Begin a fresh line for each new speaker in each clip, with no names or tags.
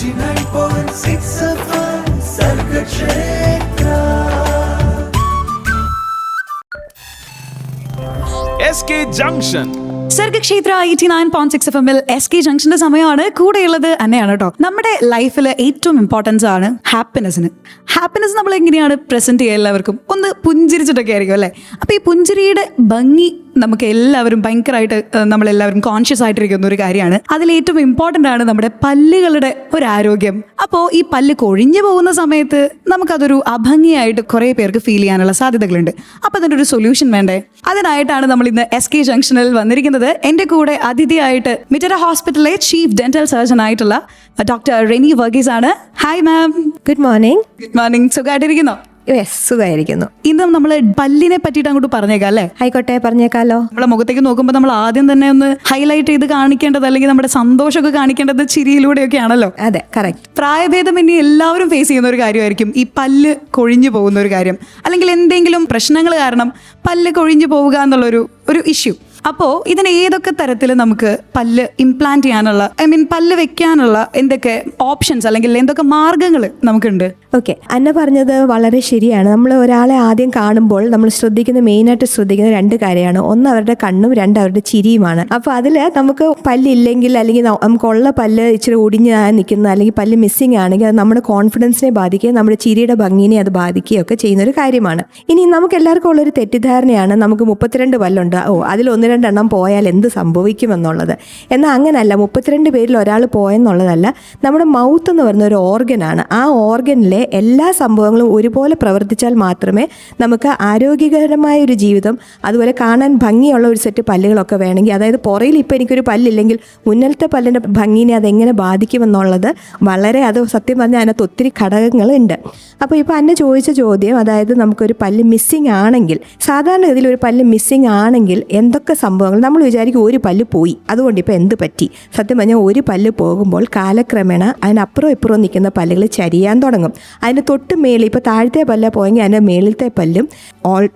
89.6 FM Sargakshetra.
SK Junction.
Sargakshetra 89.6 FM SK ജംഗ്ഷന്റെ സമയമാണ്. കൂടെയുള്ളത് തന്നെയാണ് കേട്ടോ. നമ്മുടെ ലൈഫിൽ ഏറ്റവും ഇമ്പോർട്ടൻസ് ആണ് ഹാപ്പിനെസ്സിന്. ഹാപ്പിനെസ് നമ്മൾ എങ്ങനെയാണ് പ്രസന്റ് ചെയ്യുക? എല്ലാവർക്കും ഒന്ന് പുഞ്ചിരിച്ചിട്ടൊക്കെ ആയിരിക്കും അല്ലേ? അപ്പൊ ഈ പുഞ്ചിരിയുടെ ഭംഗി നമുക്ക് എല്ലാവരും ഭയങ്കരമായിട്ട് നമ്മളെല്ലാവരും കോൺഷ്യസ് ആയിട്ടിരിക്കുന്ന ഒരു കാര്യമാണ്. അതിൽ ഏറ്റവും ഇമ്പോർട്ടൻ്റ് ആണ് നമ്മുടെ പല്ലുകളുടെ ഒരു ആരോഗ്യം. അപ്പോൾ ഈ പല്ല് കൊഴിഞ്ഞു പോകുന്ന സമയത്ത് നമുക്കതൊരു അഭംഗിയായിട്ട് കുറേ പേർക്ക് ഫീൽ ചെയ്യാനുള്ള സാധ്യതകളുണ്ട്. അപ്പോൾ അതിൻ്റെ ഒരു സൊല്യൂഷൻ വേണ്ടേ? അതിനായിട്ടാണ് നമ്മൾ ഇന്ന് SK ജംഗ്ഷനിൽ വന്നിരിക്കുന്നത്. എൻ്റെ കൂടെ അതിഥിയായിട്ട് മിറ്ററ ഹോസ്പിറ്റലിലെ ചീഫ് ഡെന്റൽ സർജൻ ആയിട്ടുള്ള ഡോക്ടർ റെനി വർഗീസ് ആണ്. Hi ma'am.
Good morning.
Good morning. സുഖമായിട്ടിരിക്കുന്നോ?
യെസ്, സുഖമായിരിക്കുന്നു.
ഇന്ന് നമ്മൾ പല്ലിനെ പറ്റിയിട്ട് അങ്ങോട്ട് പറഞ്ഞേക്കാം അല്ലേ?
ആയിക്കോട്ടെ, പറഞ്ഞേക്കാലോ.
നമ്മളെ മുഖത്തേക്ക് നോക്കുമ്പോൾ നമ്മൾ ആദ്യം തന്നെ ഒന്ന് ഹൈലൈറ്റ് ചെയ്ത് കാണിക്കേണ്ടത്, അല്ലെങ്കിൽ നമ്മുടെ സന്തോഷമൊക്കെ കാണിക്കേണ്ടത് ചിരിയിലൂടെയൊക്കെ ആണല്ലോ.
അതെ, കറക്റ്റ്.
പ്രായഭേദം ഇനി എല്ലാവരും ഫേസ് ചെയ്യുന്ന ഒരു കാര്യമായിരിക്കും ഈ പല്ല് കൊഴിഞ്ഞു പോകുന്ന ഒരു കാര്യം, അല്ലെങ്കിൽ എന്തെങ്കിലും പ്രശ്നങ്ങൾ കാരണം പല്ല് കൊഴിഞ്ഞു പോവുക എന്നുള്ളൊരു ഇഷ്യൂ. അപ്പോൾ ഇതിന് ഏതൊക്കെ തരത്തിൽ നമുക്ക് പല്ല് ഇംപ്ലാന്റ് ചെയ്യാനുള്ള, പല്ല് വെക്കാനുള്ള എന്തൊക്കെ ഓപ്ഷൻസ് അല്ലെങ്കിൽ എന്തൊക്കെ മാർഗങ്ങൾ നമുക്കുണ്ട്?
ഓക്കെ, അന്ന പറഞ്ഞത് വളരെ ശരിയാണ്. നമ്മൾ ഒരാളെ ആദ്യം കാണുമ്പോൾ നമ്മൾ മെയിനായിട്ട് ശ്രദ്ധിക്കുന്ന രണ്ട് കാര്യമാണ്. ഒന്ന് അവരുടെ കണ്ണും, രണ്ട് അവരുടെ ചിരിയുമാണ്. അപ്പോൾ അതിൽ നമുക്ക് പല്ലില്ലെങ്കിൽ, അല്ലെങ്കിൽ നമുക്കുള്ള പല്ല് ഇച്ചിരി ഒടിഞ്ഞ് നിൽക്കുന്ന, അല്ലെങ്കിൽ പല്ല് മിസ്സിങ് ആണെങ്കിൽ അത് നമ്മുടെ കോൺഫിഡൻസിനെ ബാധിക്കുകയും നമ്മുടെ ചിരിയുടെ ഭംഗിനെ അത് ബാധിക്കുകയൊക്കെ ചെയ്യുന്നൊരു കാര്യമാണ്. ഇനി നമുക്ക് എല്ലാവർക്കും ഉള്ളൊരു തെറ്റിദ്ധാരണയാണ് നമുക്ക് 32 പല്ലുണ്ട്, അതിൽ 1-2 എണ്ണം പോയാൽ എന്ത് സംഭവിക്കുമെന്നുള്ളത്. എന്നാൽ അങ്ങനല്ല. 32 പേരിൽ ഒരാൾ പോയെന്നുള്ളതല്ല. നമ്മുടെ മൗത്ത് എന്ന് പറയുന്ന ഒരു ഓർഗനാണ്. ആ ഓർഗനിലെ എല്ലാ സംഭവങ്ങളും ഒരുപോലെ പ്രവർത്തിച്ചാൽ മാത്രമേ നമുക്ക് ആരോഗ്യകരമായ ഒരു ജീവിതം, അതുപോലെ കാണാൻ ഭംഗിയുള്ള ഒരു സെറ്റ് പല്ലുകളൊക്കെ വേണമെങ്കിൽ, അതായത് പുറയിൽ ഇപ്പോൾ എനിക്കൊരു പല്ലില്ലെങ്കിൽ മുന്നിലത്തെ പല്ലിൻ്റെ ഭംഗിനെ അതെങ്ങനെ ബാധിക്കുമെന്നുള്ളത് അത് സത്യം പറഞ്ഞാൽ അതിനകത്ത് ഒത്തിരി ഘടകങ്ങളുണ്ട്. അപ്പോൾ ഇപ്പോൾ അന്നെ ചോദിച്ച ചോദ്യം, അതായത് നമുക്കൊരു പല്ല് മിസ്സിങ് ആണെങ്കിൽ, സാധാരണഗതിയിൽ ഒരു പല്ല് മിസ്സിങ് ആണെങ്കിൽ എന്തൊക്കെ സംഭവങ്ങൾ നമ്മൾ വിചാരിക്കും, ഒരു പല്ല് പോയി അതുകൊണ്ട് ഇപ്പോൾ എന്ത് പറ്റി? സത്യം പറഞ്ഞാൽ ഒരു പല്ല് പോകുമ്പോൾ കാലക്രമേണ അതിനപ്പുറം ഇപ്പുറം നിൽക്കുന്ന പല്ലുകൾ ചരിയാൻ തുടങ്ങും. അതിന് തൊട്ട് മേളിൽ, ഇപ്പോൾ താഴത്തെ പല്ല പോയെങ്കിൽ അതിൻ്റെ മേളിലത്തെ പല്ലും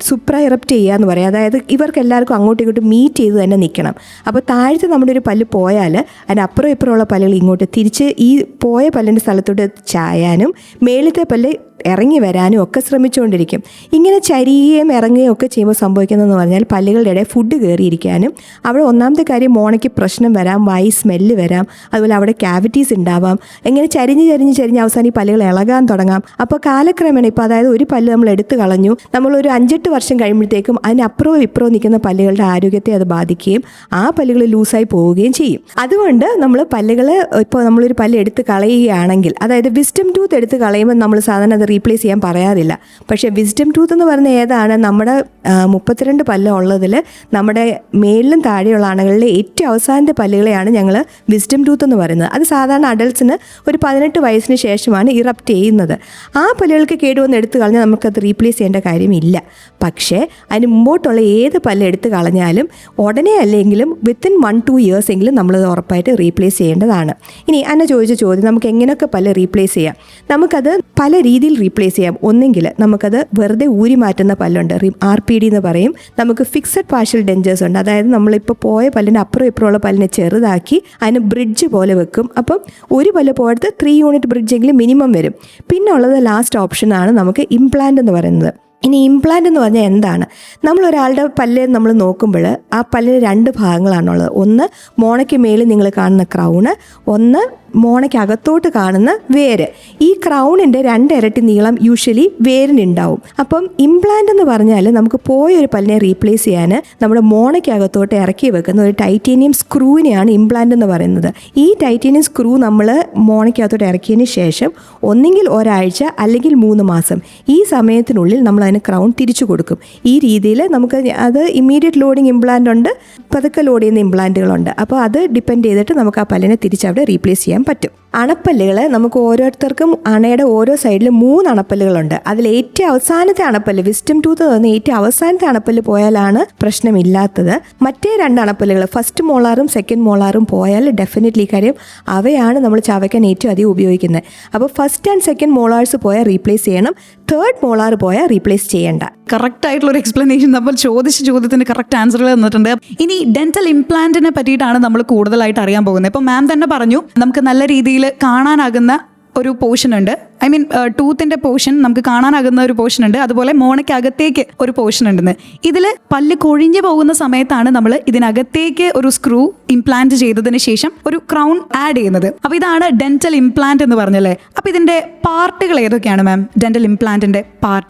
സുപ്രാ ഇറപ്റ്റ് ചെയ്യുക എന്ന് പറയും. അതായത് ഇവർക്ക് എല്ലാവർക്കും അങ്ങോട്ടും ഇങ്ങോട്ടും മീറ്റ് ചെയ്ത് തന്നെ നിൽക്കണം. അപ്പോൾ താഴത്തെ നമ്മുടെ ഒരു പല്ല് പോയാൽ അതിനപ്പുറം ഇപ്പുറമുള്ള പല്ലുകൾ ഇങ്ങോട്ട് തിരിച്ച് ഈ പോയ പല്ലിൻ്റെ സ്ഥലത്തോട്ട് ചായാനും മേളിലത്തെ പല്ല് ഇറങ്ങി വരാനും ഒക്കെ ശ്രമിച്ചുകൊണ്ടിരിക്കും. ഇങ്ങനെ ചരിയുകയും ഇറങ്ങുകയും ഒക്കെ ചെയ്യുമ്പോൾ സംഭവിക്കുന്നതെന്ന് പറഞ്ഞാൽ പല്ലുകളുടെ ഇടയിൽ ഫുഡ് കയറിയിരിക്കാനും, അവിടെ ഒന്നാമത്തെ കാര്യം മോണയ്ക്ക് പ്രശ്നം വരാം, വായി സ്മെല്ല് വരാം, അതുപോലെ അവിടെ ക്യാവിറ്റീസ് ഉണ്ടാവാം. ഇങ്ങനെ ചരിഞ്ഞ് അവസാനം ഈ പല്ലുകൾ ഇളകാൻ തുടങ്ങാം. അപ്പോൾ കാലക്രമേണ ഇപ്പോൾ അതായത് ഒരു പല്ല് നമ്മൾ എടുത്തു കളഞ്ഞു, നമ്മളൊരു 5-8 വർഷം കഴിയുമ്പോഴത്തേക്കും അതിനപ്പുറവും ഇപ്പുറവും നിൽക്കുന്ന പല്ലുകളുടെ ആരോഗ്യത്തെ അത് ബാധിക്കുകയും ആ പല്ലുകൾ ലൂസായി പോവുകയും ചെയ്യും. അതുകൊണ്ട് നമ്മൾ പല്ലുകൾ, ഇപ്പോൾ നമ്മളൊരു പല്ല് എടുത്ത് കളയുകയാണെങ്കിൽ, അതായത് വിസ്ഡം ടൂത്ത് എടുത്ത് കളയുമ്പോൾ നമ്മൾ സാധാരണ അത് റീപ്ലേസ് ചെയ്യാൻ പറയാറില്ല. പക്ഷേ വിസ്ഡം ടൂത്ത് എന്ന് പറയുന്നത് ഏതാണ്? നമ്മുടെ 32 പല്ല് ഉള്ളതിൽ നമ്മുടെ മേളിലും താഴെയുള്ള അണകളിലെ ഏറ്റവും അവസാനത്തെ പല്ലുകളെയാണ് ഞങ്ങൾ വിസ്ഡം ടൂത്ത് എന്ന് പറയുന്നത്. അത് സാധാരണ അഡൾട്ട്സിന് ഒരു 18 വയസ്സിന് ശേഷമാണ് ഇറപ്റ്റ് ചെയ്യുന്നത്. ആ പല്ലുകൾക്ക് കേടുവന്ന് എടുത്തു കളഞ്ഞാൽ നമുക്കത് റീപ്ലേസ് ചെയ്യേണ്ട കാര്യമില്ല. പക്ഷേ അതിന് മുമ്പോട്ടുള്ള ഏത് പല്ല് എടുത്തു കളഞ്ഞാലും ഉടനെ അല്ലെങ്കിലും വിത്തിൻ 1-2 ഇയേഴ്സ് എങ്കിലും നമ്മളത് ഉറപ്പായിട്ട് റീപ്ലേസ് ചെയ്യേണ്ടതാണ്. ഇനി അന്നെ ചോദിച്ച ചോദ്യം, നമുക്ക് എങ്ങനെയൊക്കെ പല്ല് റീപ്ലേസ് ചെയ്യാം? നമുക്കത് പല രീതിയിൽ റീപ്ലേസ് ചെയ്യാം. ഒന്നെങ്കിൽ നമുക്കത് വെറുതെ ഊരി മാറ്റുന്ന പല്ലുണ്ട്, RPD എന്ന് പറയും. നമുക്ക് ഫിക്സഡ് പാർഷ്യൽ ഡെഞ്ചേഴ്സ് ഉണ്ട്, അതായത് നമ്മളിപ്പോൾ പോയ പല്ലിൻ്റെ അപ്പുറം ഇപ്പുറമുള്ള പല്ലിനെ ചെറുതാക്കി അതിന് ബ്രിഡ്ജ് പോലെ വെക്കും. അപ്പം ഒരു പല്ല് പോയടുത്ത് 3 യൂണിറ്റ് ബ്രിഡ്ജെങ്കിലും മിനിമം വരും. പിന്നെ ഉള്ളത് ലാസ്റ്റ് ഓപ്ഷനാണ് നമുക്ക് ഇംപ്ലാന്റ് എന്ന് പറയുന്നത്. ഇനി ഇംപ്ലാന്റ് എന്ന് പറഞ്ഞാൽ എന്താണ്? നമ്മളൊരാളുടെ പല്ല് നമ്മൾ നോക്കുമ്പോൾ ആ പല്ലിന് 2 ഭാഗങ്ങളാണുള്ളത്. ഒന്ന് മോണയ്ക്ക് മേളിൽ നിങ്ങൾ കാണുന്ന ക്രൗണ്, ഒന്ന് മോണയ്ക്ക് അകത്തോട്ട് കാണുന്ന വേര്. ഈ ക്രൗണിൻ്റെ 2 ഇരട്ടി നീളം യൂഷ്വലി വേരിനുണ്ടാവും. അപ്പം ഇംപ്ലാന്റ് എന്ന് പറഞ്ഞാൽ നമുക്ക് പോയൊരു പല്ലിനെ റീപ്ലേസ് ചെയ്യാൻ നമ്മുടെ മോണയ്ക്ക് അകത്തോട്ട് ഇറക്കി വെക്കുന്ന ഒരു ടൈറ്റേനിയം സ്ക്രൂവിനെയാണ് ഇംപ്ലാന്റ് എന്ന് പറയുന്നത്. ഈ ടൈറ്റേനിയം സ്ക്രൂ നമ്മൾ മോണയ്ക്കകത്തോട്ട് ഇറക്കിയതിന് ശേഷം ഒന്നെങ്കിൽ ഒരാഴ്ച അല്ലെങ്കിൽ 3 മാസം, ഈ സമയത്തിനുള്ളിൽ നമ്മൾ അതിന് ക്രൗൺ തിരിച്ചു കൊടുക്കും. ഈ രീതിയിൽ നമുക്ക് അത് ഇമ്മീഡിയറ്റ് ലോഡിങ് ഇംപ്ലാന്റ് ഉണ്ട്, പതുക്കെ ലോഡ് ചെയ്യുന്ന ഇംപ്ലാന്റുകളുണ്ട്. അപ്പോൾ അത് ഡിപ്പെൻഡ് ചെയ്തിട്ട് നമുക്ക് ആ പല്ലിനെ തിരിച്ചവിടെ റീപ്ലേസ് ചെയ്യാൻ പറ്റും. അണപ്പല്ലുകൾ നമുക്ക് ഓരോരുത്തർക്കും അണയുടെ ഓരോ സൈഡിലും 3 അണപ്പല്ലുകളുണ്ട്. അതിൽ ഏറ്റവും അവസാനത്തെ അണപ്പല്ല്, വിസ്ഡം ടൂത്ത് എന്ന് ഏറ്റവും അവസാനത്തെ അണപ്പല്ല് പോയാലാണ് പ്രശ്നമില്ലാത്തത്. മറ്റേ 2 അണപ്പല്ലുകൾ, ഫസ്റ്റ് മോളാറും സെക്കൻഡ് മോളാറും പോയാൽ ഡെഫിനറ്റ്ലി കാര്യം അവയാണ് നമ്മൾ ചവയ്ക്കാൻ ഏറ്റവും അധികം ഉപയോഗിക്കുന്നത്. അപ്പോൾ ഫസ്റ്റ് ആൻഡ് സെക്കൻഡ് മോളാർസ് പോയാൽ റീപ്ലേസ് ചെയ്യണം, തേർഡ് മോളാർ പോയാൽ റീപ്ലേസ് ചെയ്യേണ്ട.
കറക്റ്റ് ആയിട്ടുള്ള ഒരു എക്സ്പ്ലനേഷൻ നമ്മൾ ചോദിച്ച ചോദ്യത്തിന് കറക്റ്റ് ആൻസറുകൾ തന്നിട്ടുണ്ട്. ഇനി ഡെന്റൽ ഇംപ്ലാന്റിനെ പറ്റിയിട്ടാണ് നമ്മൾ കൂടുതലായിട്ട് അറിയാൻ പോകുന്നത്. ഇപ്പോൾ മാം തന്നെ പറഞ്ഞു നമുക്ക് നല്ല രീതിയിൽ വ്യക്തിയിൽ കാണാനാകുന്ന ഒരു പോർഷൻ ഉണ്ട്. ഐ മീൻ ടൂത്തിൻ്റെ പോർഷൻ നമുക്ക് കാണാനാകുന്ന ഒരു പോർഷൻ ഉണ്ട്, അതുപോലെ മോണയ്ക്കകത്തേക്ക് ഒരു പോർഷൻ ഉണ്ടെന്ന്. ഇതിൽ പല്ല് കൊഴിഞ്ഞു പോകുന്ന സമയത്താണ് നമ്മൾ ഇതിനകത്തേക്ക് ഒരു സ്ക്രൂ ഇംപ്ലാന്റ് ചെയ്തതിന് ശേഷം ഒരു ക്രൗൺ ആഡ് ചെയ്യുന്നത്. അപ്പോൾ ഇതാണ് ഡെന്റൽ ഇംപ്ലാന്റ് എന്ന് പറഞ്ഞല്ലേ. അപ്പോൾ ഇതിൻ്റെ പാർട്ടുകൾ ഏതൊക്കെയാണ് മാം? ഡെന്റൽ ഇംപ്ലാന്റിന്റെ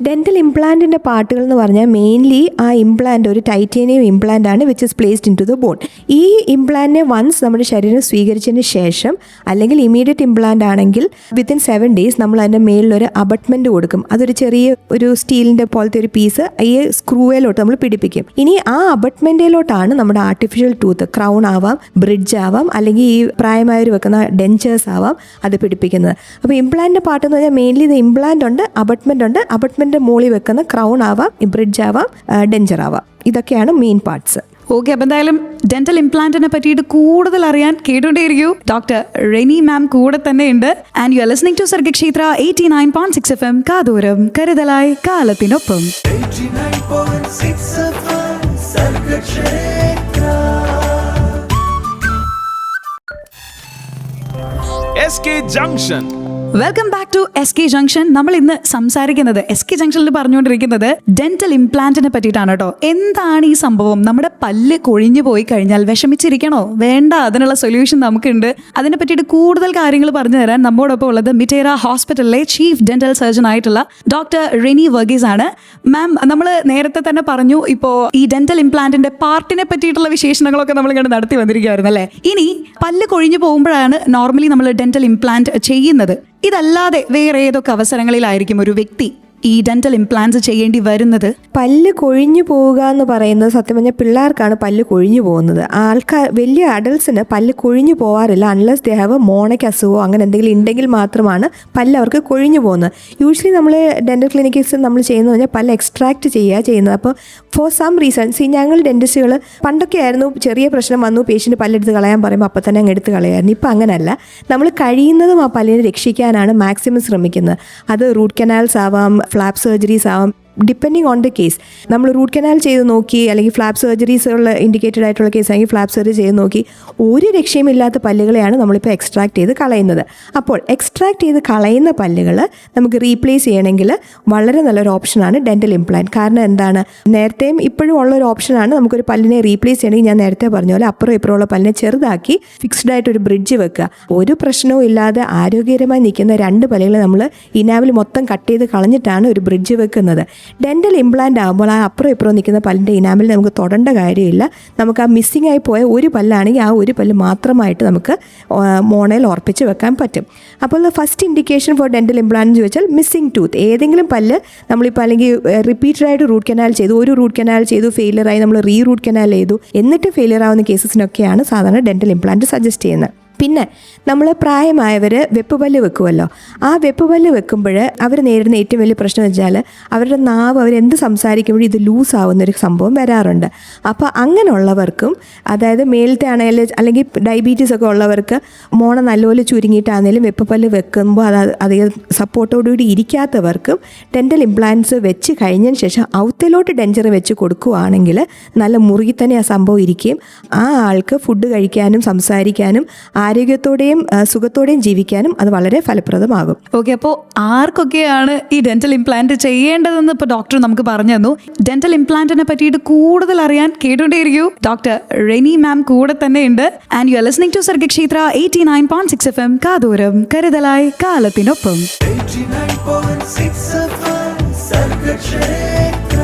ഡെന്റൽ ഇംപ്ലാന്റിന്റെ പാർട്ടുകൾ എന്ന് പറഞ്ഞാൽ മെയിൻലി ആ ഇംപ്ലാന്റ് ഒരു ടൈറ്റേനിയം ഇംപ്ലാന്റ് ആണ് which is placed into the bone. ഈ ഇംപ്ലാന്റിനെ വൺസ് നമ്മുടെ ശരീരം സ്വീകരിച്ചതിന് ശേഷം, അല്ലെങ്കിൽ ഇമീഡിയറ്റ് ഇംപ്ലാന്റ് ആണെങ്കിൽ വിത്തിൻ 7 days നമ്മൾ അതിൻ്റെ മേളിലൊരു അബട്ട്മെന്റ് കൊടുക്കും. അതൊരു ചെറിയ ഒരു സ്റ്റീലിന്റെ പോലത്തെ ഒരു പീസ് ഈ സ്ക്രൂവിലോട്ട് നമ്മൾ പിടിപ്പിക്കും. ഇനി ആ അബട്ട്മെന്റിലോട്ടാണ് നമ്മുടെ ആർട്ടിഫിഷ്യൽ ടൂത്ത്, ക്രൗൺ ആവാം, ബ്രിഡ്ജ് ആവാം, അല്ലെങ്കിൽ ഈ പ്രായമായവർ വെക്കുന്ന ഡെൻച്ചേഴ്സ് ആവാം, അത് പിടിപ്പിക്കുന്നത്. അപ്പോൾ ഇംപ്ലാന്റിന്റെ പാർട്ട് എന്ന് പറഞ്ഞാൽ മെയിൻലി ഇത് ഇംപ്ലാന്റ് ഉണ്ട്, അബട്ട്മെന്റ് ഉണ്ട്, അബട്ട്മെന്റിന്റെ മുകളിൽ വെക്കുന്ന ക്രൗൺ ആവാം, ബ്രിഡ്ജ് ആവാം, ഡെൻച്ചർ ആവാം. ഇതൊക്കെയാണ് മെയിൻ പാർട്സ്.
ഓക്കെ, അപ്പം എന്തായാലും ഡെന്റൽ ഇംപ്ലാന്റിനെ പറ്റിയിട്ട് കൂടുതൽ അറിയാൻ കേട്ടുകൊണ്ടേയിരിക്കൂ. ഡോക്ടർ റെനി മാം കൂടെ തന്നെ ഉണ്ട്. And you are listening to Sargakshetra 89.6 FM. കാതോരം കരുതലായി കാലത്തിനൊപ്പം.
89.6 FM Sargakshetra.
SK Junction.
Welcome back to SK junction. നമ്മൾ ഇന്ന് സംസാരിക്കുന്നത് SK ജംഗ്ഷനിൽ പറഞ്ഞുകൊണ്ടിരിക്കുന്നത് ഡെന്റൽ ഇംപ്ലാന്റിനെ പറ്റിയിട്ടാണ് കേട്ടോ. എന്താണ് ഈ സംഭവം? നമ്മുടെ പല്ല് കൊഴിഞ്ഞു പോയി കഴിഞ്ഞാൽ വിഷമിച്ചിരിക്കണോ? വേണ്ട, അതിനുള്ള സൊല്യൂഷൻ നമുക്കുണ്ട്. അതിനെ പറ്റിയിട്ട് കൂടുതൽ കാര്യങ്ങൾ പറഞ്ഞു തരാൻ നമ്മോടൊപ്പം ഉള്ളത് മിറ്റേറ ഹോസ്പിറ്റലിലെ ചീഫ് ഡെന്റൽ സർജൻ ആയിട്ടുള്ള ഡോക്ടർ റെനി വർഗീസ് ആണ്. മാം, നമ്മൾ നേരത്തെ തന്നെ പറഞ്ഞു, ഇപ്പോൾ ഈ ഡെന്റൽ ഇംപ്ലാന്റിന്റെ പാർട്ടിനെ പറ്റിയിട്ടുള്ള വിശേഷണങ്ങളൊക്കെ നമ്മൾ ഇങ്ങനെ നടത്തി വന്നിരിക്കുകയായിരുന്നു അല്ലേ. ഇനി പല്ല് കൊഴിഞ്ഞു പോകുമ്പോഴാണ് നോർമലി നമ്മൾ ഡെന്റൽ ഇംപ്ലാന്റ് ചെയ്യുന്നത്. ഇതല്ലാതെ വേറെ ഏതൊക്കെ അവസരങ്ങളിലായിരിക്കും ഒരു വ്യക്തി ഈ ഡെന്റൽ ഇംപ്ലാന്റ്സ് ചെയ്യേണ്ടി വരുന്നത്?
പല്ല് കൊഴിഞ്ഞു പോവുക എന്ന് പറയുന്നത് സത്യം പറഞ്ഞാൽ പിള്ളേർക്കാണ് പല്ല് കൊഴിഞ്ഞു പോകുന്നത്. വലിയ അഡൾട്ട്സിന് പല്ല് കൊഴിഞ്ഞു പോകാറില്ല അൺലെസ് ദേ ഹാവ് മോണയ്ക്ക് അസുഖമോ അങ്ങനെ എന്തെങ്കിലും ഉണ്ടെങ്കിൽ മാത്രമാണ് പല്ല് അവർക്ക് കൊഴിഞ്ഞു പോകുന്നത്. യൂഷ്വലി നമ്മൾ ഡെന്റൽ ക്ലിനിക്സിൽ നമ്മൾ ചെയ്യുന്നത് പറഞ്ഞാൽ പല്ല് എക്സ്ട്രാക്ട് ചെയ്യുന്നത്. അപ്പോൾ ഫോർ സം റീസൺസ് ഞങ്ങൾ ഡെന്റിസ്റ്റുകൾ പണ്ടൊക്കെ ആയിരുന്നു, ചെറിയ പ്രശ്നം വന്നു പേഷ്യൻ്റ് പല്ലെടുത്ത് കളയാൻ പറയുമ്പോൾ അപ്പം തന്നെ അങ്ങ് എടുത്ത് കളയായിരുന്നു. ഇപ്പം അങ്ങനെയല്ല, നമ്മൾ കഴിയുന്നതും ആ പല്ലിനെ രക്ഷിക്കാനാണ് മാക്സിമം ശ്രമിക്കുന്നത്. അത് റൂട്ട് കനാൽസ് ആവാം, ഫ്ലാപ്പ് സർജറീസ് ആവാം, ഡിപ്പെൻഡിങ് ഓൺ ദ കേസ്. നമ്മൾ റൂട്ട് കനാൽ ചെയ്ത് നോക്കി, അല്ലെങ്കിൽ ഫ്ലാപ്പ് സർജറീസുള്ള ഇൻഡിക്കേറ്റഡ് ആയിട്ടുള്ള കേസ് ആണെങ്കിൽ ഫ്ലാപ്പ് സർജറി ചെയ്ത് നോക്കി, ഒരു രക്ഷയുമില്ലാത്ത പല്ലുകളെയാണ് നമ്മളിപ്പോൾ എക്സ്ട്രാക്ട് ചെയ്ത് കളയുന്നത്. അപ്പോൾ എക്സ്ട്രാക്ട് ചെയ്ത് കളയുന്ന പല്ലുകൾ നമുക്ക് റീപ്ലേസ് ചെയ്യണമെങ്കിൽ വളരെ നല്ലൊരു ഓപ്ഷനാണ് ഡെന്റൽ ഇംപ്ലാന്റ്. കാരണം എന്താണ്, നേരത്തെയും ഇപ്പോഴും ഉള്ളൊരു ഓപ്ഷനാണ്. നമുക്കൊരു പല്ലിനെ റീപ്ലേസ് ചെയ്യണമെങ്കിൽ ഞാൻ നേരത്തെ പറഞ്ഞ പോലെ അപ്പുറം ഇപ്പുറമുള്ള പല്ലിനെ ചെറുതാക്കി ഫിക്സ്ഡ് ആയിട്ടൊരു ബ്രിഡ്ജ് വെക്കുക. ഒരു പ്രശ്നവും ഇല്ലാതെ ആരോഗ്യകരമായി നിൽക്കുന്ന 2 പല്ലുകൾ നമ്മൾ ഇനാവിൽ മൊത്തം കട്ട് ചെയ്ത് കളഞ്ഞിട്ടാണ് ഒരു ബ്രിഡ്ജ് വെക്കുന്നത്. ഡെന്റൽ ഇംപ്ലാന്റ് ആകുമ്പോൾ ആ അപ്പുറം ഇപ്പുറം നിൽക്കുന്ന പല്ലിൻ്റെ ഇനാമിൽ നമുക്ക് തൊടേണ്ട കാര്യമില്ല. നമുക്ക് ആ മിസ്സിംഗ് ആയി പോയ ഒരു പല്ലാണെങ്കിൽ ആ ഒരു പല്ല് മാത്രമായിട്ട് നമുക്ക് മോണയിൽ ഉറപ്പിച്ച് വെക്കാൻ പറ്റും. അപ്പോൾ first indication four dental implant എന്ന് ചോദിച്ചാൽ മിസ്സിംഗ് ടൂത്ത്. ഏതെങ്കിലും പല്ല് നമ്മളിപ്പോൾ അല്ലെങ്കിൽ റിപ്പീറ്റഡായിട്ട് റൂട്ട് കനാൽ ചെയ്തു, ഒരു റൂട്ട് കനാൽ ചെയ്തു, ഫെയിലിയറായി, നമ്മൾ റൂട്ട് കനാൽ ചെയ്തു, എന്നിട്ട് ഫെയിലിയർ ആവുന്ന കേസസിനൊക്കെയാണ് സാധാരണ ഡെന്റൽ ഇംപ്ലാന്റ് സജസ്റ്റ് ചെയ്യുന്നത്. പിന്നെ നമ്മൾ പ്രായമായവർ വെപ്പുപല്ല് വെക്കുമല്ലോ, ആ വെപ്പുപല്ല് വെക്കുമ്പോൾ അവർ നേരിടുന്ന ഏറ്റവും വലിയ പ്രശ്നം വെച്ചാൽ അവരുടെ നാവ് അവരെന്ത് സംസാരിക്കുമ്പോഴും ഇത് ലൂസ് ആവുന്നൊരു സംഭവം വരാറുണ്ട്. അപ്പോൾ അങ്ങനെയുള്ളവർക്കും, അതായത് മേലത്തെ ആണെങ്കിലും അല്ലെങ്കിൽ ഡയബറ്റീസ് ഒക്കെ ഉള്ളവർക്ക് മോണ നല്ലപോലെ ചുരുങ്ങിയിട്ടാണെങ്കിലും വെപ്പുപല്ല് വെക്കുമ്പോൾ അത് അധികം സപ്പോർട്ടോടുകൂടി ഇരിക്കാത്തവർക്കും ഡെന്റൽ ഇംപ്ലാന്റ്സ് വെച്ച് കഴിഞ്ഞതിന് ശേഷം ഔത്തിലോട്ട് ഡെഞ്ചർ വെച്ച് കൊടുക്കുകയാണെങ്കിൽ നല്ല മുറുകി തന്നെ ആ സംഭവം ഇരിക്കുകയും ആ ആൾക്ക് ഫുഡ് കഴിക്കാനും സംസാരിക്കാനും ആരോഗ്യത്തോടെയും സുഖത്തോടെയും ജീവിക്കാനും അത് വളരെ ഫലപ്രദമാകും.
ഓക്കെ, അപ്പോൾ ആർക്കൊക്കെയാണ് ഈ ഡെന്റൽ ഇംപ്ലാന്റ് ചെയ്യേണ്ടതെന്ന് ഇപ്പോൾ ഡോക്ടർ നമുക്ക് പറഞ്ഞു തന്നു. ഡെന്റൽ ഇംപ്ലാന്റിനെ പറ്റിയിട്ട് കൂടുതൽ അറിയാൻ കേട്ടുകൊണ്ടേയിരിക്കൂ. ഡോക്ടർ റെനി മാം കൂടെ തന്നെ ഉണ്ട്. And you are listening to Sargakshetra 89.6 FM. കാതോരം കരുതലായി കാലത്തിനൊപ്പം.
89.6 FM Sargakshetra.